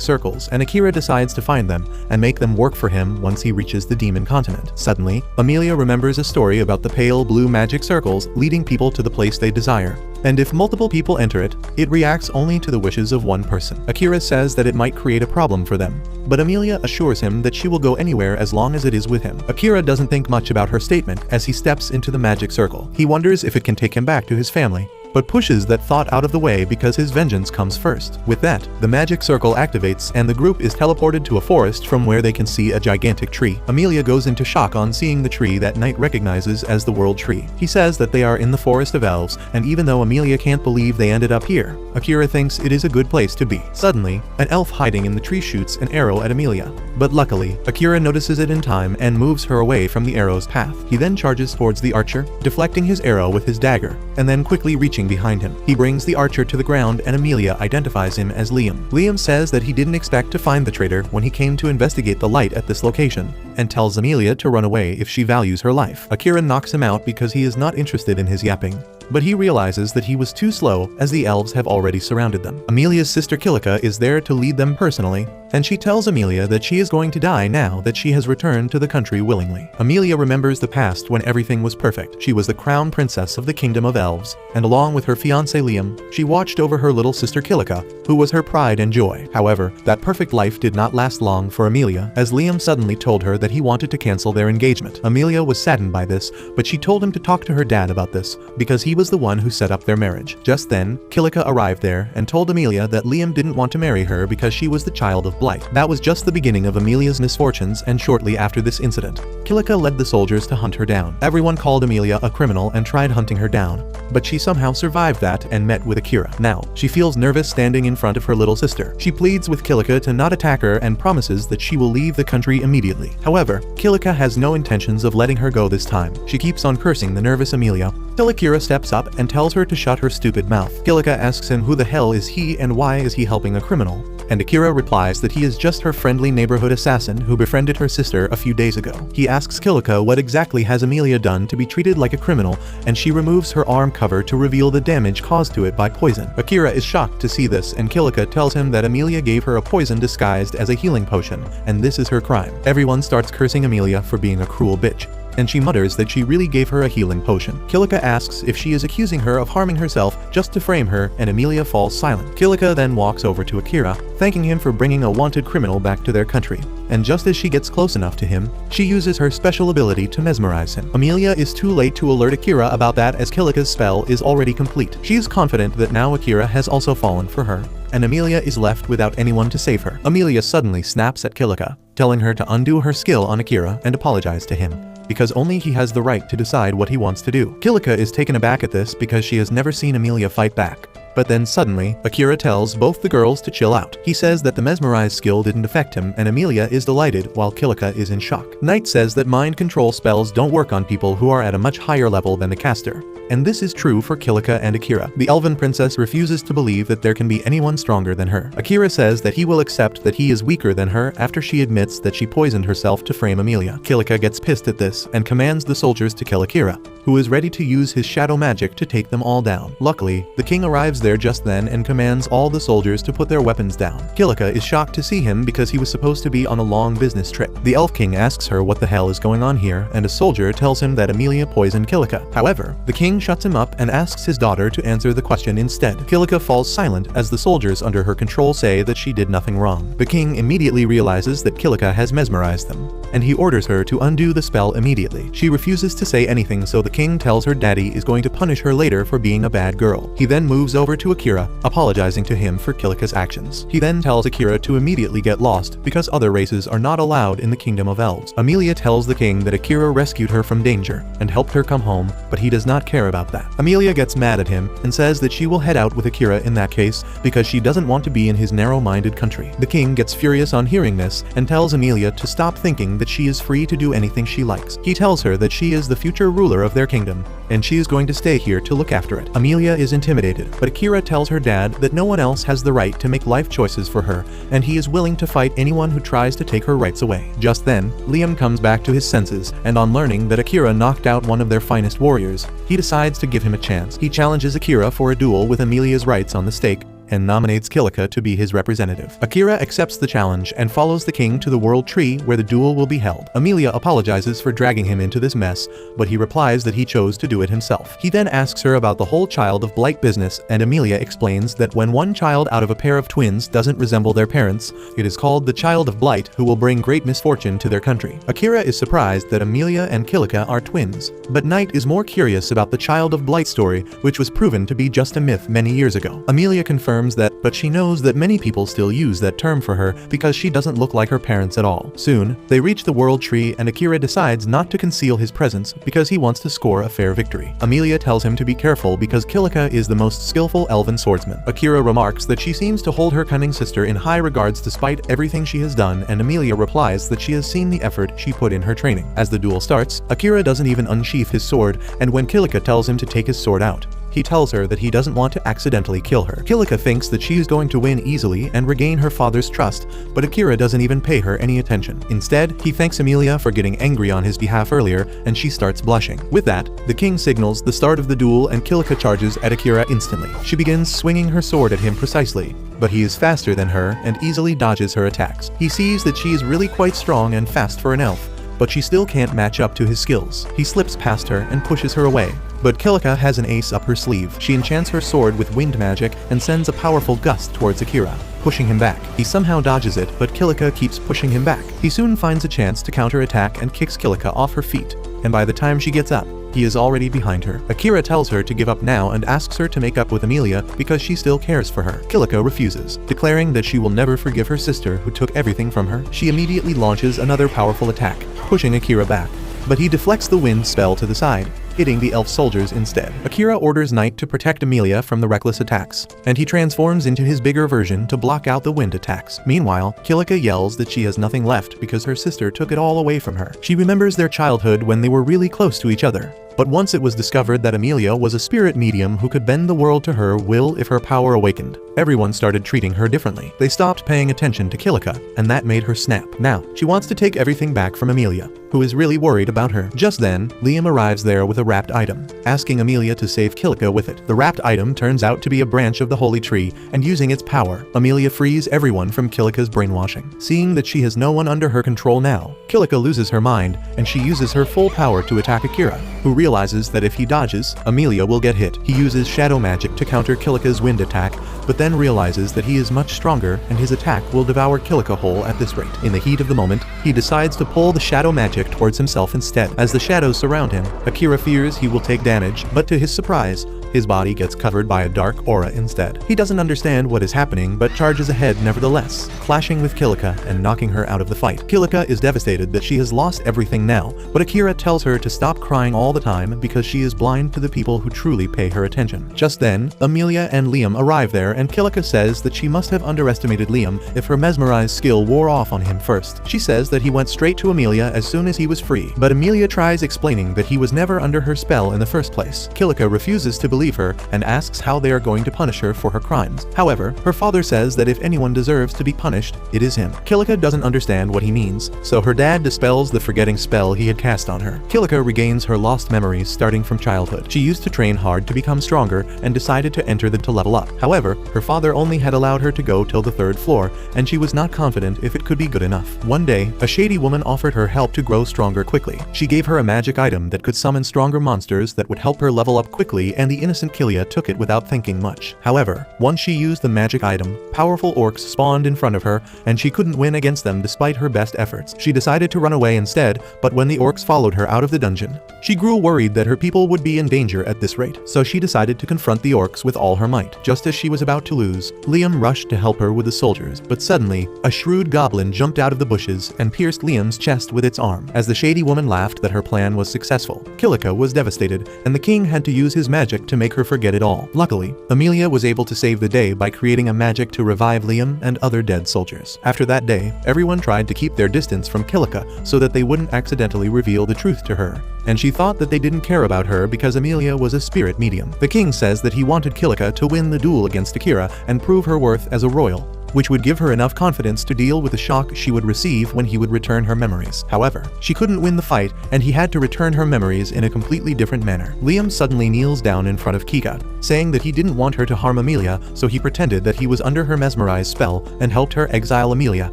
circles, and Akira decides to find them and make them work for him once he reaches the demon continent. Suddenly, Amelia remembers a story about the pale blue magic circles leading people to the place they desire, and if multiple people enter it, it reacts only to the wishes of one person. Akira says that it might create a problem for them, but Amelia assures him that she will go anywhere as long as it is with him. Akira doesn't think much about her statement as he steps into the magic circle. He wonders if it can take him back to his family, but pushes that thought out of the way because his vengeance comes first. With that, the magic circle activates and the group is teleported to a forest from where they can see a gigantic tree. Amelia goes into shock on seeing the tree that Knight recognizes as the World Tree. He says that they are in the Forest of Elves, and even though Amelia can't believe they ended up here, Akira thinks it is a good place to be. Suddenly, an elf hiding in the tree shoots an arrow at Amelia, but luckily, Akira notices it in time and moves her away from the arrow's path. He then charges towards the archer, deflecting his arrow with his dagger, and then quickly reaching behind him. He brings the archer to the ground and Amelia identifies him as Liam. Liam says that he didn't expect to find the traitor when he came to investigate the light at this location, and tells Amelia to run away if she values her life. Akira knocks him out because he is not interested in his yapping, but he realizes that he was too slow as the elves have already surrounded them. Amelia's sister Kilika is there to lead them personally, and she tells Amelia that she is going to die now that she has returned to the country willingly. Amelia remembers the past when everything was perfect. She was the crown princess of the kingdom of elves, and along with her fiancé Liam, she watched over her little sister Kilika, who was her pride and joy. However, that perfect life did not last long for Amelia, as Liam suddenly told her that he wanted to cancel their engagement. Amelia was saddened by this, but she told him to talk to her dad about this, because he was the one who set up their marriage. Just then, Kilika arrived there and told Amelia that Liam didn't want to marry her because she was the child of blight. That was just the beginning of Amelia's misfortunes, and shortly after this incident, Kilika led the soldiers to hunt her down. Everyone called Amelia a criminal and tried hunting her down, but she somehow survived that and met with Akira. Now, she feels nervous standing in front of her little sister. She pleads with Kilika to not attack her and promises that she will leave the country immediately. However, Kilika has no intentions of letting her go this time. She keeps on cursing the nervous Amelia, till Akira steps up and tells her to shut her stupid mouth. Kilika asks him who the hell is he and why is he helping a criminal, and Akira replies that he is just her friendly neighborhood assassin who befriended her sister a few days ago. He asks Kilika what exactly has Amelia done to be treated like a criminal, and she removes her arm cover to reveal the damage caused to it by poison. Akira is shocked to see this, and Kilika tells him that Amelia gave her a poison disguised as a healing potion, and this is her crime. Everyone starts cursing Amelia for being a cruel bitch, and she mutters that she really gave her a healing potion. Kilika asks if she is accusing her of harming herself just to frame her, and Amelia falls silent. Kilika then walks over to Akira, thanking him for bringing a wanted criminal back to their country, and just as she gets close enough to him, she uses her special ability to mesmerize him. Amelia is too late to alert Akira about that as Kilika's spell is already complete. She is confident that now Akira has also fallen for her, and Amelia is left without anyone to save her. Amelia suddenly snaps at Kilika, telling her to undo her skill on Akira and apologize to him, because only he has the right to decide what he wants to do. Kilika is taken aback at this because she has never seen Amelia fight back. But then suddenly, Akira tells both the girls to chill out. He says that the mesmerize skill didn't affect him, and Amelia is delighted while Kilika is in shock. Knight says that mind control spells don't work on people who are at a much higher level than the caster, and this is true for Kilika and Akira. The elven princess refuses to believe that there can be anyone stronger than her. Akira says that he will accept that he is weaker than her after she admits that she poisoned herself to frame Amelia. Kilika gets pissed at this and commands the soldiers to kill Akira, who is ready to use his shadow magic to take them all down. Luckily, the king arrives there just then and commands all the soldiers to put their weapons down. Kilika is shocked to see him because he was supposed to be on a long business trip. The elf king asks her what the hell is going on here, and a soldier tells him that Amelia poisoned Kilika. However, the king shuts him up and asks his daughter to answer the question instead. Kilika falls silent as the soldiers under her control say that she did nothing wrong. The king immediately realizes that Kilika has mesmerized them, and he orders her to undo the spell immediately. She refuses to say anything, so the king tells her daddy is going to punish her later for being a bad girl. He then moves over to Akira, apologizing to him for Kilika's actions. He then tells Akira to immediately get lost because other races are not allowed in the kingdom of elves. Amelia tells the king that Akira rescued her from danger and helped her come home, but he does not care about that. Amelia gets mad at him and says that she will head out with Akira in that case because she doesn't want to be in his narrow-minded country. The king gets furious on hearing this and tells Amelia to stop thinking that she is free to do anything she likes. He tells her that she is the future ruler of their kingdom and she is going to stay here to look after it. Amelia is intimidated, but Akira tells her dad that no one else has the right to make life choices for her and he is willing to fight anyone who tries to take her rights away. Just then, Liam comes back to his senses, and on learning that Akira knocked out one of their finest warriors, he decides to give him a chance. He challenges Akira for a duel with Amelia's rights on the stake, and nominates Kilika to be his representative. Akira accepts the challenge and follows the king to the world tree where the duel will be held. Amelia apologizes for dragging him into this mess, but he replies that he chose to do it himself. He then asks her about the whole child of blight business, and Amelia explains that when one child out of a pair of twins doesn't resemble their parents, it is called the child of blight, who will bring great misfortune to their country. Akira is surprised that Amelia and Kilika are twins, but Knight is more curious about the child of blight story, which was proven to be just a myth many years ago. Amelia confirms that, but she knows that many people still use that term for her because she doesn't look like her parents at all. Soon, they reach the world tree and Akira decides not to conceal his presence because he wants to score a fair victory. Amelia tells him to be careful because Kilika is the most skillful elven swordsman. Akira remarks that she seems to hold her cunning sister in high regards despite everything she has done, and Amelia replies that she has seen the effort she put in her training. As the duel starts, Akira doesn't even unsheath his sword, and when Kilika tells him to take his sword out, he tells her that he doesn't want to accidentally kill her. Kilika thinks that she is going to win easily and regain her father's trust, but Akira doesn't even pay her any attention. Instead, he thanks Amelia for getting angry on his behalf earlier, and she starts blushing. With that, the king signals the start of the duel and Kilika charges at Akira instantly. She begins swinging her sword at him precisely, but he is faster than her and easily dodges her attacks. He sees that she is really quite strong and fast for an elf, but she still can't match up to his skills. He slips past her and pushes her away. But Kilika has an ace up her sleeve. She enchants her sword with wind magic and sends a powerful gust towards Akira, pushing him back. He somehow dodges it, but Kilika keeps pushing him back. He soon finds a chance to counterattack and kicks Kilika off her feet, and by the time she gets up, he is already behind her. Akira tells her to give up now and asks her to make up with Amelia because she still cares for her. Kilika refuses, declaring that she will never forgive her sister who took everything from her. She immediately launches another powerful attack, pushing Akira back, but he deflects the wind spell to the side, hitting the elf soldiers instead. Akira orders Knight to protect Amelia from the reckless attacks, and he transforms into his bigger version to block out the wind attacks. Meanwhile, Kilika yells that she has nothing left because her sister took it all away from her. She remembers their childhood when they were really close to each other. But once it was discovered that Amelia was a spirit medium who could bend the world to her will if her power awakened, everyone started treating her differently. They stopped paying attention to Kilika, and that made her snap. Now, she wants to take everything back from Amelia, who is really worried about her. Just then, Liam arrives there with a wrapped item, asking Amelia to save Kilika with it. The wrapped item turns out to be a branch of the holy tree, and using its power, Amelia frees everyone from Kilika's brainwashing. Seeing that she has no one under her control now, Kilika loses her mind, and she uses her full power to attack Akira, who realizes that if he dodges, Amelia will get hit. He uses shadow magic to counter Kilika's wind attack, but then realizes that he is much stronger and his attack will devour Kilika whole at this rate. In the heat of the moment, he decides to pull the shadow magic towards himself instead. As the shadows surround him, Akira fears he will take damage, but to his surprise, his body gets covered by a dark aura instead. He doesn't understand what is happening but charges ahead nevertheless, clashing with Kilika and knocking her out of the fight. Kilika is devastated that she has lost everything now, but Akira tells her to stop crying all the time because she is blind to the people who truly pay her attention. Just then, Amelia and Liam arrive there and Kilika says that she must have underestimated Liam if her mesmerized skill wore off on him first. She says that he went straight to Amelia as soon as he was free, but Amelia tries explaining that he was never under her spell in the first place. Kilika refuses to believe her and asks how they are going to punish her for her crimes. However, her father says that if anyone deserves to be punished, it is him. Kilika doesn't understand what he means, so her dad dispels the forgetting spell he had cast on her. Kilika regains her lost memories starting from childhood. She used to train hard to become stronger and decided to enter them to level up. However, her father only had allowed her to go till the 3rd floor, and she was not confident if it could be good enough. One day, a shady woman offered her help to grow stronger quickly. She gave her a magic item that could summon stronger monsters that would help her level up quickly, and the innocent Kilia took it without thinking much. However, once she used the magic item, powerful orcs spawned in front of her, and she couldn't win against them despite her best efforts. She decided to run away instead, but when the orcs followed her out of the dungeon, she grew worried that her people would be in danger at this rate, so she decided to confront the orcs with all her might. Just as she was about to lose, Liam rushed to help her with the soldiers, but suddenly, a shrewd goblin jumped out of the bushes and pierced Liam's chest with its arm. As the shady woman laughed that her plan was successful, Kilika was devastated, and the king had to use his magic to make her forget it all. Luckily, Amelia was able to save the day by creating a magic to revive Liam and other dead soldiers. After that day, everyone tried to keep their distance from Kilika so that they wouldn't accidentally reveal the truth to her, and she thought that they didn't care about her because Amelia was a spirit medium. The king says that he wanted Kilika to win the duel against Akira and prove her worth as a royal, which would give her enough confidence to deal with the shock she would receive when he would return her memories. However, she couldn't win the fight, and he had to return her memories in a completely different manner. Liam suddenly kneels down in front of Kika, saying that he didn't want her to harm Amelia, so he pretended that he was under her mesmerized spell and helped her exile Amelia.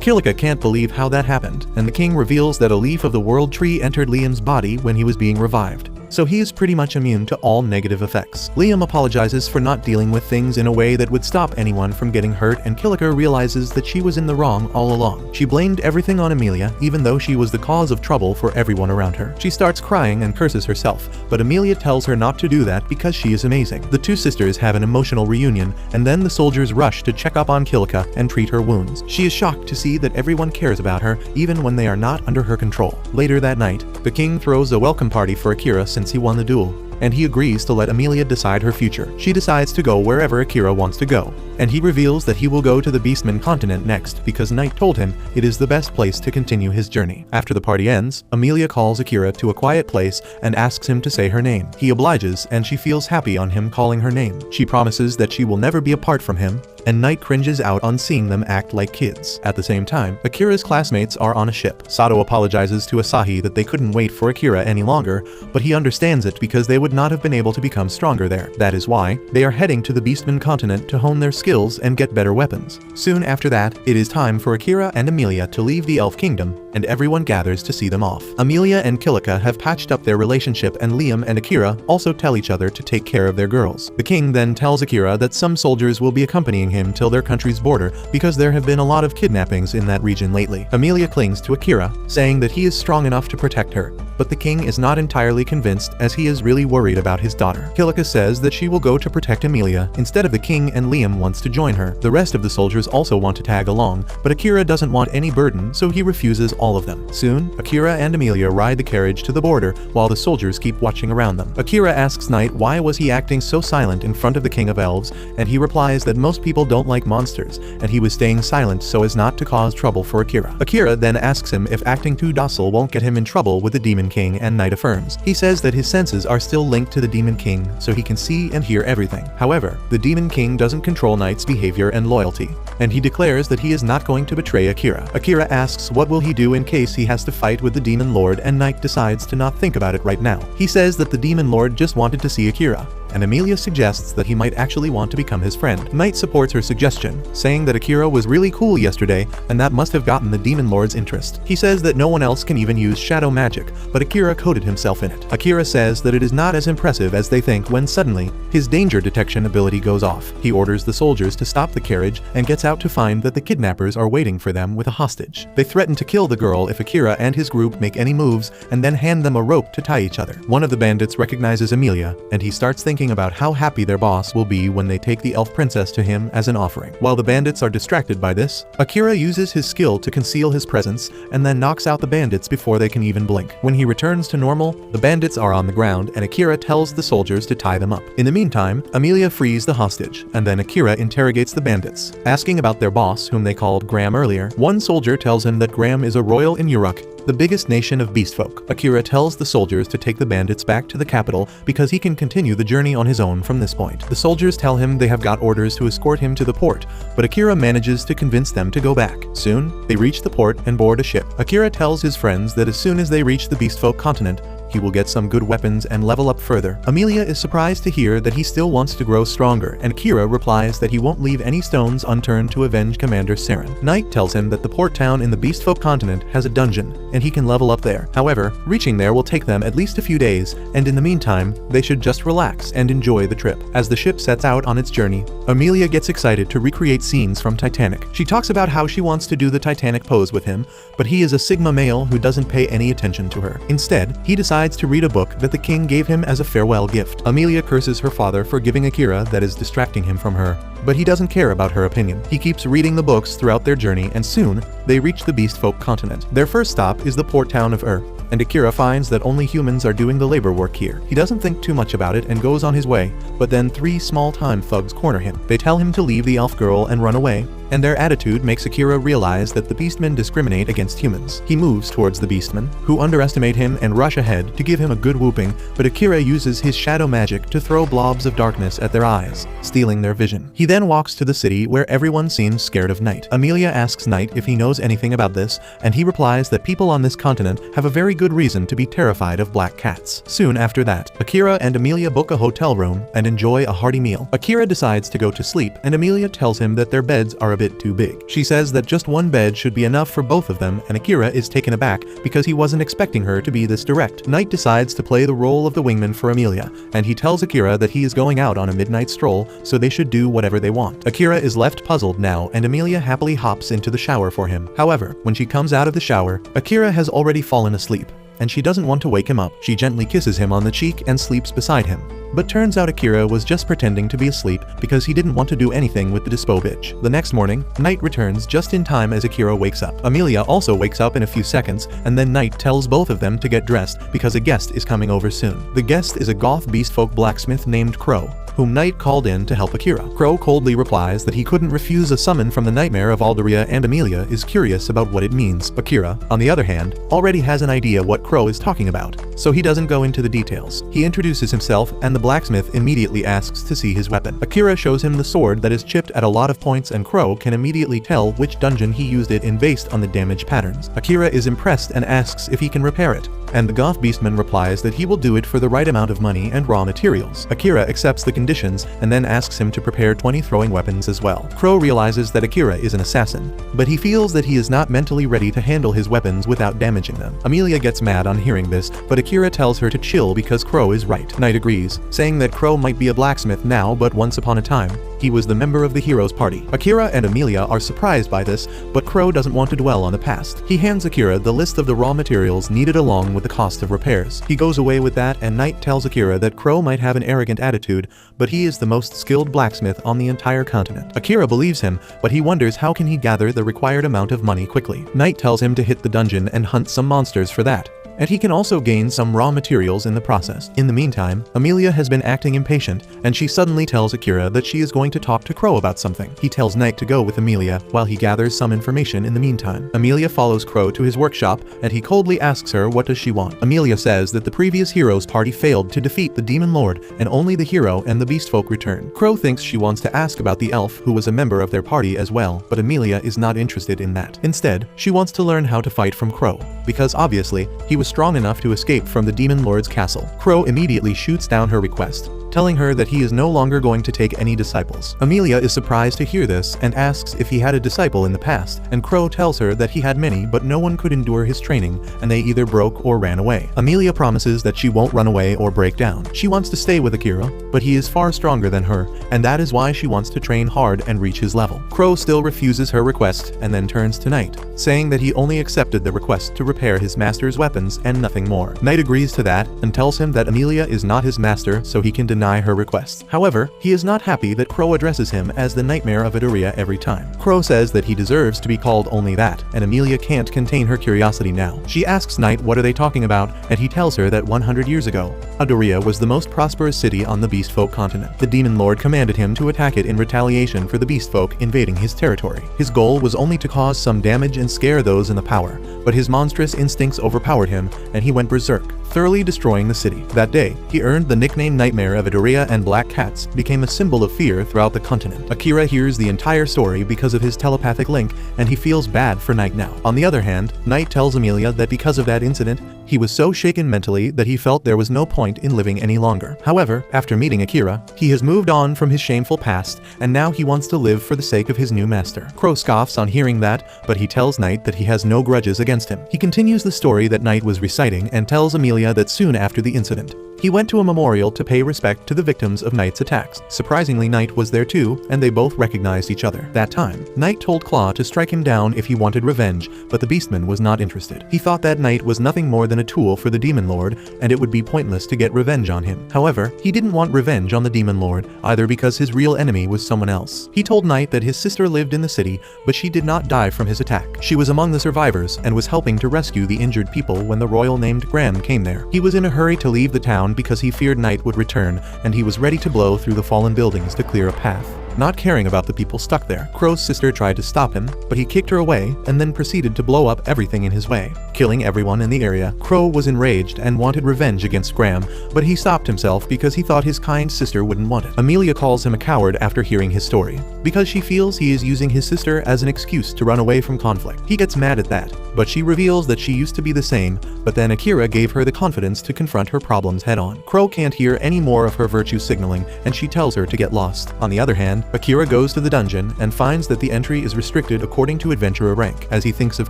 Kilika can't believe how that happened, and the king reveals that a leaf of the world tree entered Liam's body when he was being revived, so he is pretty much immune to all negative effects. Liam apologizes for not dealing with things in a way that would stop anyone from getting hurt, and Kilika realizes that she was in the wrong all along. She blamed everything on Amelia, even though she was the cause of trouble for everyone around her. She starts crying and curses herself, but Amelia tells her not to do that because she is amazing. The two sisters have an emotional reunion, and then the soldiers rush to check up on Kilika and treat her wounds. She is shocked to see that everyone cares about her, even when they are not under her control. Later that night, the king throws a welcome party for Akira since he won the duel, and he agrees to let Amelia decide her future. She decides to go wherever Akira wants to go, and he reveals that he will go to the Beastman continent next because Knight told him it is the best place to continue his journey. After the party ends, Amelia calls Akira to a quiet place and asks him to say her name. He obliges, and she feels happy on him calling her name. She promises that she will never be apart from him, and Knight cringes out on seeing them act like kids. At the same time, Akira's classmates are on a ship. Sato apologizes to Asahi that they couldn't wait for Akira any longer, but he understands it because they would not have been able to become stronger there. That is why they are heading to the Beastman continent to hone their skills and get better weapons. Soon after that, it is time for Akira and Amelia to leave the Elf Kingdom, and everyone gathers to see them off. Amelia and Kilika have patched up their relationship, and Liam and Akira also tell each other to take care of their girls. The king then tells Akira that some soldiers will be accompanying him till their country's border because there have been a lot of kidnappings in that region lately. Amelia clings to Akira, saying that he is strong enough to protect her, but the king is not entirely convinced as he is really worried about his daughter. Kilika says that she will go to protect Amelia instead of the king, and Liam wants to join her. The rest of the soldiers also want to tag along, but Akira doesn't want any burden, so he refuses all of them. Soon, Akira and Amelia ride the carriage to the border while the soldiers keep watching around them. Akira asks Knight why was he acting so silent in front of the king of elves, and he replies that most people don't like monsters, and he was staying silent so as not to cause trouble for Akira. Akira then asks him if acting too docile won't get him in trouble with the Demon King, and Knight affirms. He says that his senses are still linked to the Demon King, so he can see and hear everything. However, the Demon King doesn't control Knight's behavior and loyalty, and he declares that he is not going to betray Akira. Akira asks what will he do in case he has to fight with the Demon Lord, and Knight decides to not think about it right now. He says that the Demon Lord just wanted to see Akira, and Amelia suggests that he might actually want to become his friend. Knight supports her suggestion, saying that Akira was really cool yesterday, and that must have gotten the Demon Lord's interest. He says that no one else can even use shadow magic, but Akira coated himself in it. Akira says that it is not as impressive as they think when suddenly, his danger detection ability goes off. He orders the soldiers to stop the carriage and gets out to find that the kidnappers are waiting for them with a hostage. They threaten to kill the girl if Akira and his group make any moves, and then hand them a rope to tie each other. One of the bandits recognizes Amelia, and he starts thinking about how happy their boss will be when they take the elf princess to him as an offering. While the bandits are distracted by this, Akira uses his skill to conceal his presence and then knocks out the bandits before they can even blink. When he returns to normal, the bandits are on the ground, and Akira tells the soldiers to tie them up. In the meantime, Amelia frees the hostage, and then Akira interrogates the bandits, asking about their boss, whom they called Graham earlier. One soldier tells him that Graham is a royal in Uruk, the biggest nation of beastfolk. Akira tells the soldiers to take the bandits back to the capital because he can continue the journey on his own from this point. The soldiers tell him they have got orders to escort him to the port, but Akira manages to convince them to go back. Soon, they reach the port and board a ship. Akira tells his friends that as soon as they reach the beastfolk continent, he will get some good weapons and level up further. Amelia is surprised to hear that he still wants to grow stronger, and Akira replies that he won't leave any stones unturned to avenge Commander Saren. Knight tells him that the port town in the Beastfolk continent has a dungeon, and he can level up there. However, reaching there will take them at least a few days, and in the meantime, they should just relax and enjoy the trip. As the ship sets out on its journey, Amelia gets excited to recreate scenes from Titanic. She talks about how she wants to do the Titanic pose with him, but he is a Sigma male who doesn't pay any attention to her. Instead, he decides to read a book that the king gave him as a farewell gift. Amelia curses her father for giving Akira that is distracting him from her, but he doesn't care about her opinion. He keeps reading the books throughout their journey, and soon, they reach the Beastfolk continent. Their first stop is the port town of and Akira finds that only humans are doing the labor work here. He doesn't think too much about it and goes on his way, but then 3 small-time thugs corner him. They tell him to leave the elf girl and run away, and their attitude makes Akira realize that the beastmen discriminate against humans. He moves towards the beastmen, who underestimate him and rush ahead to give him a good whooping, but Akira uses his shadow magic to throw blobs of darkness at their eyes, stealing their vision. He then walks to the city where everyone seems scared of Knight. Amelia asks Knight if he knows anything about this, and he replies that people on this continent have a very good reason to be terrified of black cats. Soon after that, Akira and Amelia book a hotel room and enjoy a hearty meal. Akira decides to go to sleep, and Amelia tells him that their beds are a bit too big. She says that just one bed should be enough for both of them, and Akira is taken aback because he wasn't expecting her to be this direct. Knight decides to play the role of the wingman for Amelia, and he tells Akira that he is going out on a midnight stroll, so they should do whatever they want. Akira is left puzzled now, and Amelia happily hops into the shower for him. However, when she comes out of the shower, Akira has already fallen asleep, and she doesn't want to wake him up. She gently kisses him on the cheek and sleeps beside him. But turns out Akira was just pretending to be asleep because he didn't want to do anything with the dispo bitch. The next morning, Knight returns just in time as Akira wakes up. Amelia also wakes up in a few seconds, and then Knight tells both of them to get dressed because a guest is coming over soon. The guest is a goth beastfolk blacksmith named Crow, whom Knight called in to help Akira. Crow coldly replies that he couldn't refuse a summon from the nightmare of Alderia, and Amelia is curious about what it means. Akira, on the other hand, already has an idea what Crow is talking about, so he doesn't go into the details. He introduces himself, and the blacksmith immediately asks to see his weapon. Akira shows him the sword that is chipped at a lot of points, and Crow can immediately tell which dungeon he used it in based on the damage patterns. Akira is impressed and asks if he can repair it, and the goth beastman replies that he will do it for the right amount of money and raw materials. Akira accepts the conditions and then asks him to prepare 20 throwing weapons as well. Crow realizes that Akira is an assassin, but he feels that he is not mentally ready to handle his weapons without damaging them. Amelia gets mad on hearing this, but Akira tells her to chill because Crow is right. Knight agrees, saying that Crow might be a blacksmith now, but once upon a time, he was the member of the hero's party. Akira and Amelia are surprised by this, but Crow doesn't want to dwell on the past. He hands Akira the list of the raw materials needed along with the cost of repairs. He goes away with that, and Knight tells Akira that Crow might have an arrogant attitude, but he is the most skilled blacksmith on the entire continent. Akira believes him, but he wonders how can he gather the required amount of money quickly. Knight tells him to hit the dungeon and hunt some monsters for that, and he can also gain some raw materials in the process. In the meantime, Amelia has been acting impatient, and she suddenly tells Akira that she is going to talk to Crow about something. He tells Knight to go with Amelia while he gathers some information in the meantime. Amelia follows Crow to his workshop, and he coldly asks her what does she want. Amelia says that the previous hero's party failed to defeat the Demon Lord, and only the hero and the beastfolk return. Crow thinks she wants to ask about the elf who was a member of their party as well, but Amelia is not interested in that. Instead, she wants to learn how to fight from Crow, because obviously, he was strong enough to escape from the Demon Lord's castle. Crow immediately shoots down her request, telling her that he is no longer going to take any disciples. Amelia is surprised to hear this and asks if he had a disciple in the past, and Crow tells her that he had many, but no one could endure his training, and they either broke or ran away. Amelia promises that she won't run away or break down. She wants to stay with Akira, but he is far stronger than her, and that is why she wants to train hard and reach his level. Crow still refuses her request and then turns to Knight, saying that he only accepted the request to repair his master's weapons and nothing more. Knight agrees to that and tells him that Amelia is not his master, so he can deny her request. However, he is not happy that Crow addresses him as the Nightmare of Adoria every time. Crow says that he deserves to be called only that, and Amelia can't contain her curiosity now. She asks Knight what are they talking about, and he tells her that 100 years ago, Adoria was the most prosperous city on the Beastfolk continent. The Demon Lord commanded him to attack it in retaliation for the Beastfolk invading his territory. His goal was only to cause some damage and scare those in the power, but his monstrous instincts overpowered him, and he went berserk, thoroughly destroying the city. That day, he earned the nickname Nightmare of Adoria, and black cats became a symbol of fear throughout the continent. Akira hears the entire story because of his telepathic link, and he feels bad for Knight now. On the other hand, Knight tells Amelia that because of that incident, He was so shaken mentally that he felt there was no point in living any longer. However, after meeting Akira, he has moved on from his shameful past, and now he wants to live for the sake of his new master. Crow scoffs on hearing that, but he tells Knight that he has no grudges against him. He continues the story that Knight was reciting and tells Amelia that soon after the incident, he went to a memorial to pay respect to the victims of Knight's attacks. Surprisingly, Knight was there too, and they both recognized each other. That time, Knight told Claw to strike him down if he wanted revenge, but the Beastman was not interested. He thought that Knight was nothing more than a tool for the Demon Lord, and it would be pointless to get revenge on him. However, he didn't want revenge on the Demon Lord, either because his real enemy was someone else. He told Knight that his sister lived in the city, but she did not die from his attack. She was among the survivors and was helping to rescue the injured people when the royal named Graham came there. He was in a hurry to leave the town because he feared Knight would return, and he was ready to blow through the fallen buildings to clear a path, not caring about the people stuck there. Crow's sister tried to stop him, but he kicked her away and then proceeded to blow up everything in his way, killing everyone in the area. Crow was enraged and wanted revenge against Graham, but he stopped himself because he thought his kind sister wouldn't want it. Amelia calls him a coward after hearing his story, because she feels he is using his sister as an excuse to run away from conflict. He gets mad at that, but she reveals that she used to be the same, but then Akira gave her the confidence to confront her problems head-on. Crow can't hear any more of her virtue signaling, and she tells her to get lost. On the other hand, Akira goes to the dungeon and finds that the entry is restricted according to adventurer rank, as he thinks of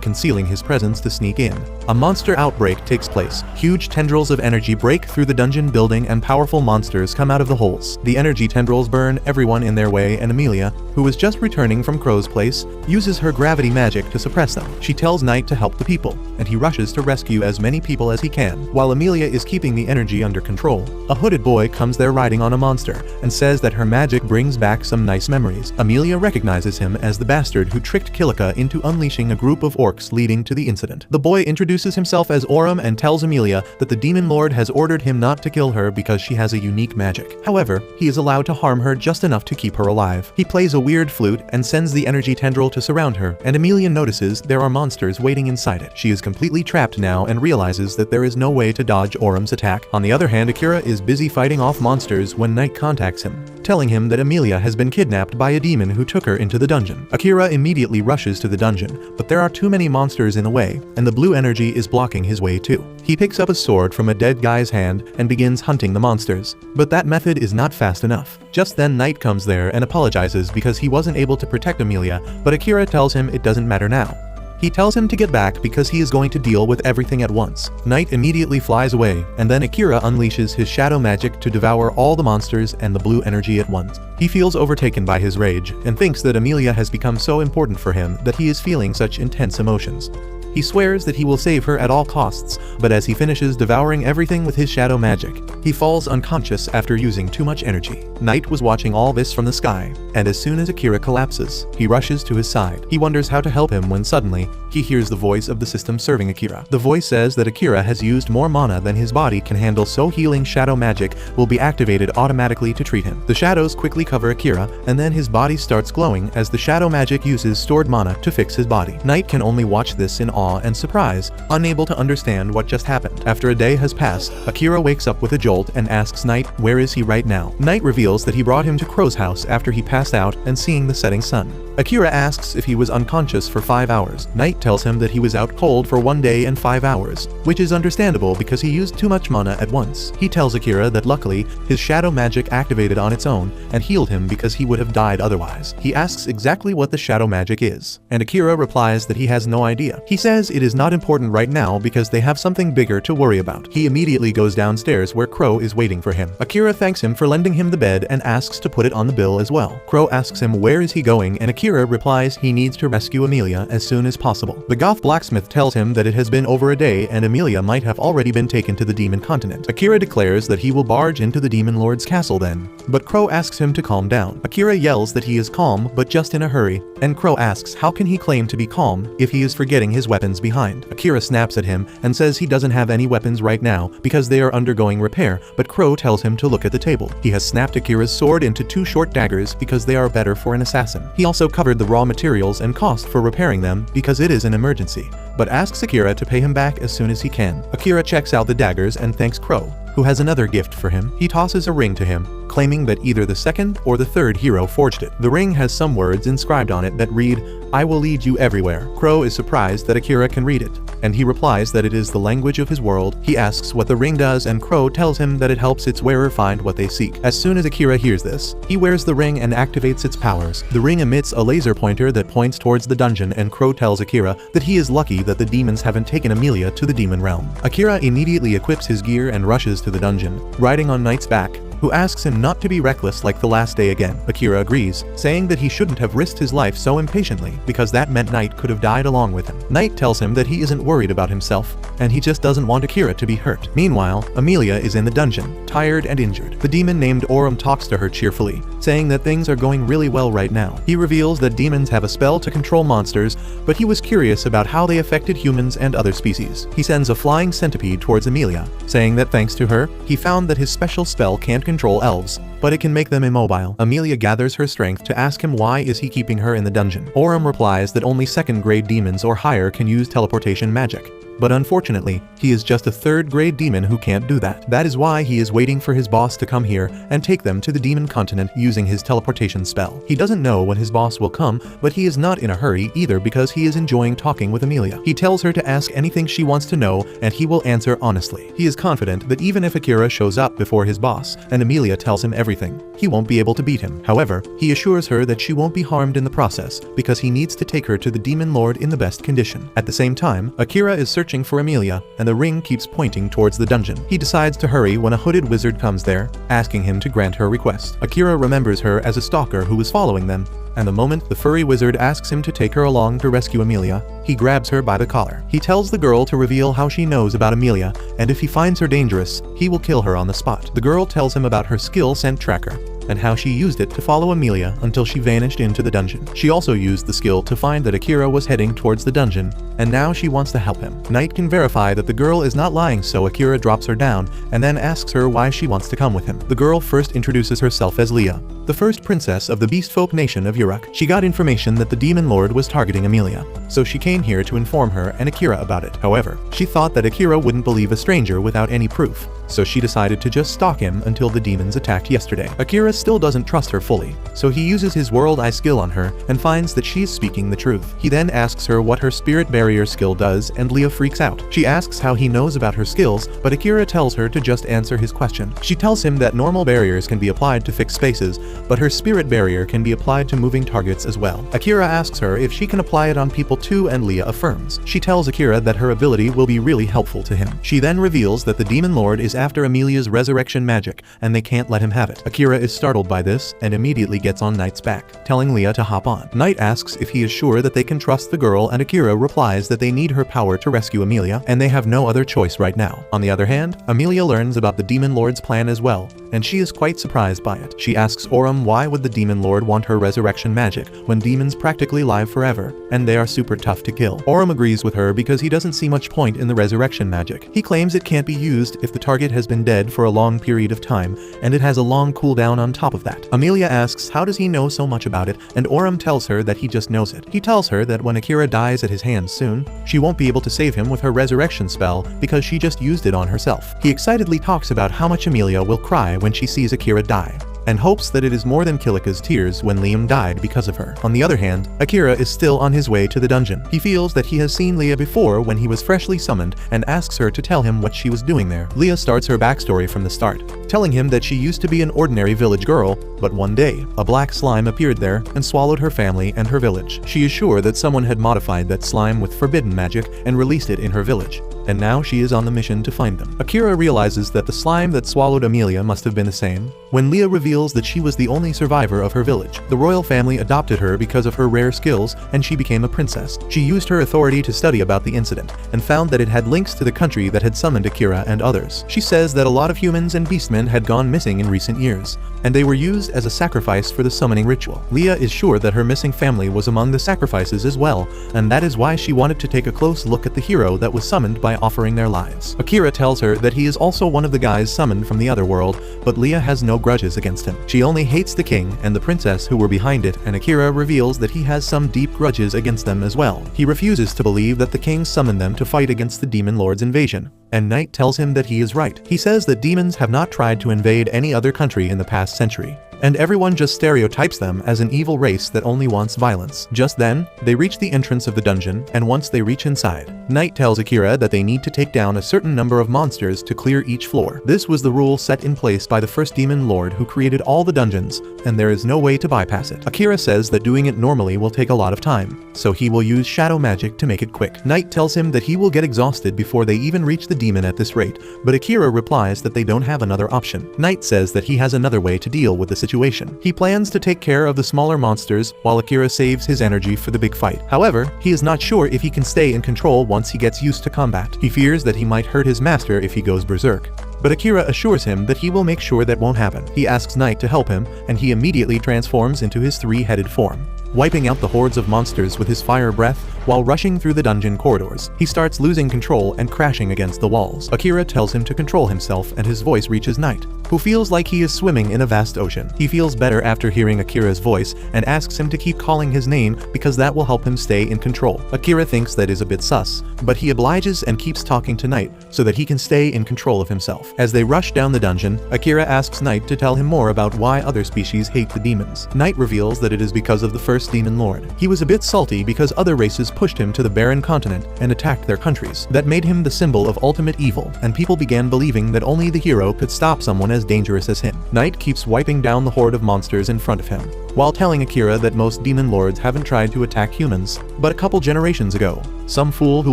concealing his presence to sneak in. A monster outbreak takes place. Huge tendrils of energy break through the dungeon building and powerful monsters come out of the holes. The energy tendrils burn everyone in their way, and Amelia, who was just returning from Crow's place, uses her gravity magic to suppress them. She tells Knight to help the people, and he rushes to rescue as many people as he can. While Amelia is keeping the energy under control, a hooded boy comes there riding on a monster and says that her magic brings back some nice memories. Amelia recognizes him as the bastard who tricked Kilika into unleashing a group of orcs leading to the incident. The boy introduces himself as Aurum and tells Amelia that the Demon Lord has ordered him not to kill her because she has a unique magic. However, he is allowed to harm her just enough to keep her alive. He plays a weird flute and sends the energy tendril to surround her, and Amelia notices there are monsters waiting inside it. She is completely trapped now and realizes that there is no way to dodge Aurum's attack. On the other hand, Akira is busy fighting off monsters when Knight contacts him, telling him that Amelia has been kidnapped by a demon who took her into the dungeon. Akira immediately rushes to the dungeon, but there are too many monsters in the way, and the blue energy is blocking his way too. He picks up a sword from a dead guy's hand and begins hunting the monsters, but that method is not fast enough. Just then Knight comes there and apologizes because he wasn't able to protect Amelia, but Akira tells him it doesn't matter now. He tells him to get back because he is going to deal with everything at once. Knight immediately flies away, and then Akira unleashes his shadow magic to devour all the monsters and the blue energy at once. He feels overtaken by his rage, and thinks that Amelia has become so important for him that he is feeling such intense emotions. He swears that he will save her at all costs, but as he finishes devouring everything with his shadow magic, he falls unconscious after using too much energy. Knight was watching all this from the sky, and as soon as Akira collapses, he rushes to his side. He wonders how to help him when suddenly, he hears the voice of the system serving Akira. The voice says that Akira has used more mana than his body can handle, so healing shadow magic will be activated automatically to treat him. The shadows quickly cover Akira, and then his body starts glowing as the shadow magic uses stored mana to fix his body. Knight can only watch this in awe and surprise, unable to understand what just happened. After a day has passed, Akira wakes up with a jolt and asks Knight where is he right now. Knight reveals that he brought him to Crow's house after he passed out and seeing the setting sun. Akira asks if he was unconscious for 5 hours. Knight tells him that he was out cold for 1 day and 5 hours, which is understandable because he used too much mana at once. He tells Akira that luckily, his shadow magic activated on its own and healed him because he would have died otherwise. He asks exactly what the shadow magic is, and Akira replies that he has no idea. He says it is not important right now because they have something bigger to worry about. He immediately goes downstairs where Crow is waiting for him. Akira thanks him for lending him the bed and asks to put it on the bill as well. Crow asks him where is he going, and Akira replies he needs to rescue Amelia as soon as possible. The goth blacksmith tells him that it has been over a day and Amelia might have already been taken to the demon continent. Akira declares that he will barge into the demon lord's castle then, but Crow asks him to calm down. Akira yells that he is calm but just in a hurry, and Crow asks how can he claim to be calm if he is forgetting his weapons behind. Akira snaps at him and says he doesn't have any weapons right now because they are undergoing repair, but Crow tells him to look at the table. He has snapped Akira's sword into 2 short daggers because they are better for an assassin. He also covered the raw materials and cost for repairing them because it is an emergency, but asks Akira to pay him back as soon as he can. Akira checks out the daggers and thanks Crow, who has another gift for him. He tosses a ring to him, claiming that either the second or the third hero forged it. The ring has some words inscribed on it that read, "I will lead you everywhere." Crow is surprised that Akira can read it, and he replies that it is the language of his world. He asks what the ring does, and Crow tells him that it helps its wearer find what they seek. As soon as Akira hears this, he wears the ring and activates its powers. The ring emits a laser pointer that points towards the dungeon, and Crow tells Akira that he is lucky that the demons haven't taken Amelia to the demon realm. Akira immediately equips his gear and rushes to the dungeon, riding on Knight's back, who asks him not to be reckless like the last day again. Akira agrees, saying that he shouldn't have risked his life so impatiently, because that meant Knight could have died along with him. Knight tells him that he isn't worried about himself, and he just doesn't want Akira to be hurt. Meanwhile, Amelia is in the dungeon, tired and injured. The demon named Aurum talks to her cheerfully, saying that things are going really well right now. He reveals that demons have a spell to control monsters, but he was curious about how they affected humans and other species. He sends a flying centipede towards Amelia, saying that thanks to her, he found that his special spell can't control elves, but it can make them immobile. Amelia gathers her strength to ask him why is he keeping her in the dungeon. Aurum replies that only second-grade demons or higher can use teleportation magic. But unfortunately, he is just a third-grade demon who can't do that. That is why he is waiting for his boss to come here and take them to the demon continent using his teleportation spell. He doesn't know when his boss will come, but he is not in a hurry either because he is enjoying talking with Amelia. He tells her to ask anything she wants to know and he will answer honestly. He is confident that even if Akira shows up before his boss and Amelia tells him everything, he won't be able to beat him. However, he assures her that she won't be harmed in the process because he needs to take her to the demon lord in the best condition. At the same time, Akira is searching for Amelia, and the ring keeps pointing towards the dungeon. He decides to hurry when a hooded wizard comes there, asking him to grant her request. Akira remembers her as a stalker who was following them, and the moment the furry wizard asks him to take her along to rescue Amelia, he grabs her by the collar. He tells the girl to reveal how she knows about Amelia, and if he finds her dangerous, he will kill her on the spot. The girl tells him about her skill scent tracker, and how she used it to follow Amelia until she vanished into the dungeon. She also used the skill to find that Akira was heading towards the dungeon, and now she wants to help him. Knight can verify that the girl is not lying, so Akira drops her down and then asks her why she wants to come with him. The girl first introduces herself as Leah, the first princess of the beastfolk nation of Uruk. She got information that the demon lord was targeting Amelia, so she came here to inform her and Akira about it. However, she thought that Akira wouldn't believe a stranger without any proof, so she decided to just stalk him until the demons attacked yesterday. Akira still doesn't trust her fully, so he uses his world eye skill on her and finds that she's speaking the truth. He then asks her what her spirit barrier skill does, and Leah freaks out. She asks how he knows about her skills, but Akira tells her to just answer his question. She tells him that normal barriers can be applied to fixed spaces, but her spirit barrier can be applied to moving targets as well. Akira asks her if she can apply it on people too, and Leah affirms. She tells Akira that her ability will be really helpful to him. She then reveals that the demon lord is after Amelia's resurrection magic, and they can't let him have it. Akira is startled by this and immediately gets on Knight's back, telling Leah to hop on. Knight asks if he is sure that they can trust the girl, and Akira replies that they need her power to rescue Amelia, and they have no other choice right now. On the other hand, Amelia learns about the demon lord's plan as well, and she is quite surprised by it. She asks Aurum why would the demon lord want her resurrection magic when demons practically live forever, and they are super tough to kill. Aurum agrees with her because he doesn't see much point in the resurrection magic. He claims it can't be used if the target has been dead for a long period of time, and it has a long cooldown on top of that. Amelia asks how does he know so much about it, and Aurum tells her that he just knows it. He tells her that when Akira dies at his hands soon, she won't be able to save him with her resurrection spell because she just used it on herself. He excitedly talks about how much Amelia will cry when she sees Akira die, and hopes that it is more than Kilika's tears when Liam died because of her. On the other hand, Akira is still on his way to the dungeon. He feels that he has seen Leah before when he was freshly summoned and asks her to tell him what she was doing there. Leah starts her backstory from the start, telling him that she used to be an ordinary village girl, but one day, a black slime appeared there and swallowed her family and her village. She is sure that someone had modified that slime with forbidden magic and released it in her village, and now she is on the mission to find them. Akira realizes that the slime that swallowed Amelia must have been the same. When Leah reveals that she was the only survivor of her village, the royal family adopted her because of her rare skills, and she became a princess. She used her authority to study about the incident, and found that it had links to the country that had summoned Akira and others. She says that a lot of humans and beastmen had gone missing in recent years, and they were used as a sacrifice for the summoning ritual. Leah is sure that her missing family was among the sacrifices as well, and that is why she wanted to take a close look at the hero that was summoned by offering their lives. Akira tells her that he is also one of the guys summoned from the other world, but Leah has no grudges against against him. She only hates the king and the princess who were behind it, and Akira reveals that he has some deep grudges against them as well. He refuses to believe that the king summoned them to fight against the demon lord's invasion, and Knight tells him that he is right. He says that demons have not tried to invade any other country in the past century, and everyone just stereotypes them as an evil race that only wants violence. Just then, they reach the entrance of the dungeon, and once they reach inside, Knight tells Akira that they need to take down a certain number of monsters to clear each floor. This was the rule set in place by the first demon lord who created all the dungeons, and there is no way to bypass it. Akira says that doing it normally will take a lot of time, so he will use shadow magic to make it quick. Knight tells him that he will get exhausted before they even reach the demon at this rate, but Akira replies that they don't have another option. Knight says that he has another way to deal with the situation. He plans to take care of the smaller monsters while Akira saves his energy for the big fight. However, he is not sure if he can stay in control once he gets used to combat. He fears that he might hurt his master if he goes berserk, but Akira assures him that he will make sure that won't happen. He asks Knight to help him, and he immediately transforms into his three-headed form, wiping out the hordes of monsters with his fire breath while rushing through the dungeon corridors. He starts losing control and crashing against the walls. Akira tells him to control himself, and his voice reaches Knight, who feels like he is swimming in a vast ocean. He feels better after hearing Akira's voice and asks him to keep calling his name because that will help him stay in control. Akira thinks that is a bit sus, but he obliges and keeps talking to Knight so that he can stay in control of himself. As they rush down the dungeon, Akira asks Knight to tell him more about why other species hate the demons. Knight reveals that it is because of the first demon lord. He was a bit salty because other races pushed him to the barren continent and attacked their countries. That made him the symbol of ultimate evil, and people began believing that only the hero could stop someone as dangerous as him. Knight keeps wiping down the horde of monsters in front of him, while telling Akira that most demon lords haven't tried to attack humans, but a couple generations ago, some fool who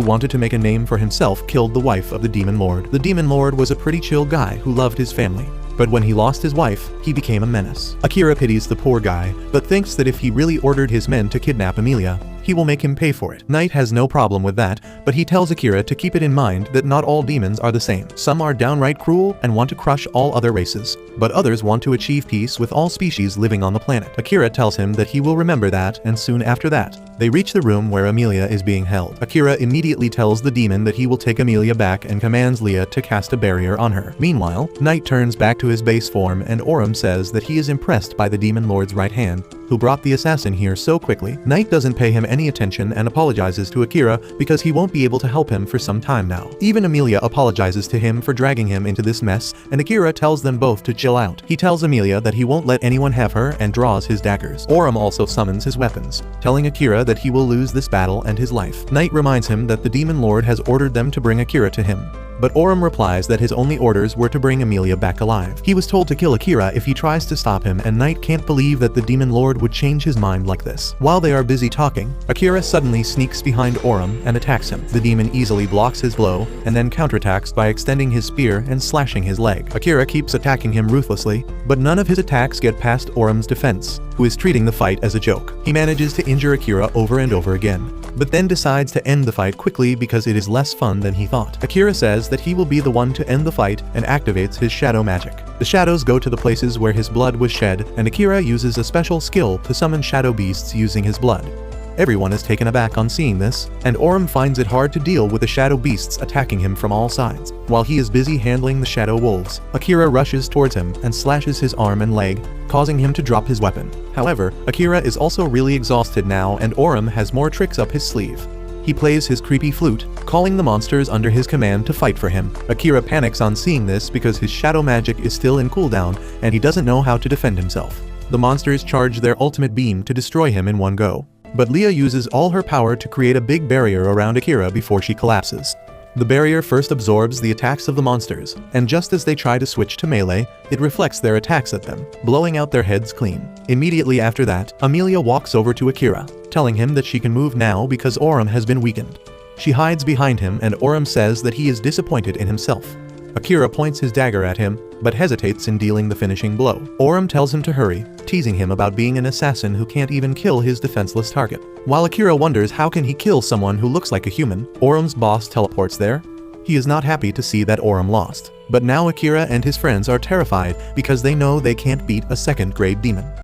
wanted to make a name for himself killed the wife of the demon lord. The demon lord was a pretty chill guy who loved his family, but when he lost his wife, he became a menace. Akira pities the poor guy, but thinks that if he really ordered his men to kidnap Amelia, he will make him pay for it. Knight has no problem with that, but he tells Akira to keep it in mind that not all demons are the same. Some are downright cruel and want to crush all other races, but others want to achieve peace with all species living on the planet. Akira tells him that he will remember that, and soon after that, they reach the room where Amelia is being held. Akira immediately tells the demon that he will take Amelia back and commands Leah to cast a barrier on her. Meanwhile, Knight turns back to his base form, and Aurum says that he is impressed by the demon lord's right hand, who brought the assassin here so quickly. Knight doesn't pay him any attention and apologizes to Akira because he won't be able to help him for some time now. Even Amelia apologizes to him for dragging him into this mess, and Akira tells them both to chill out. He tells Amelia that he won't let anyone have her and draws his daggers. Aurum also summons his weapons, telling Akira that he will lose this battle and his life. Knight reminds him that the demon lord has ordered them to bring Akira to him, but Aurum replies that his only orders were to bring Amelia back alive. He was told to kill Akira if he tries to stop him, and Knight can't believe that the demon lord would change his mind like this. While they are busy talking, Akira suddenly sneaks behind Aurum and attacks him. The demon easily blocks his blow and then counterattacks by extending his spear and slashing his leg. Akira keeps attacking him ruthlessly, but none of his attacks get past Aurum's defense, who is treating the fight as a joke. He manages to injure Akira over and over again, but then decides to end the fight quickly because it is less fun than he thought. Akira says that he will be the one to end the fight and activates his shadow magic. The shadows go to the places where his blood was shed, and Akira uses a special skill to summon shadow beasts using his blood. Everyone is taken aback on seeing this, and Aurum finds it hard to deal with the shadow beasts attacking him from all sides. While he is busy handling the shadow wolves, Akira rushes towards him and slashes his arm and leg, causing him to drop his weapon. However, Akira is also really exhausted now, and Aurum has more tricks up his sleeve. He plays his creepy flute, calling the monsters under his command to fight for him. Akira panics on seeing this because his shadow magic is still in cooldown and he doesn't know how to defend himself. The monsters charge their ultimate beam to destroy him in one go, but Leah uses all her power to create a big barrier around Akira before she collapses. The barrier first absorbs the attacks of the monsters, and just as they try to switch to melee, it reflects their attacks at them, blowing out their heads clean. Immediately after that, Amelia walks over to Akira, telling him that she can move now because Aurum has been weakened. She hides behind him, and Aurum says that he is disappointed in himself. Akira points his dagger at him, but hesitates in dealing the finishing blow. Aurum tells him to hurry, teasing him about being an assassin who can't even kill his defenseless target. While Akira wonders how can he kill someone who looks like a human, Aurum's boss teleports there. He is not happy to see that Aurum lost, but now Akira and his friends are terrified because they know they can't beat a second-grade demon.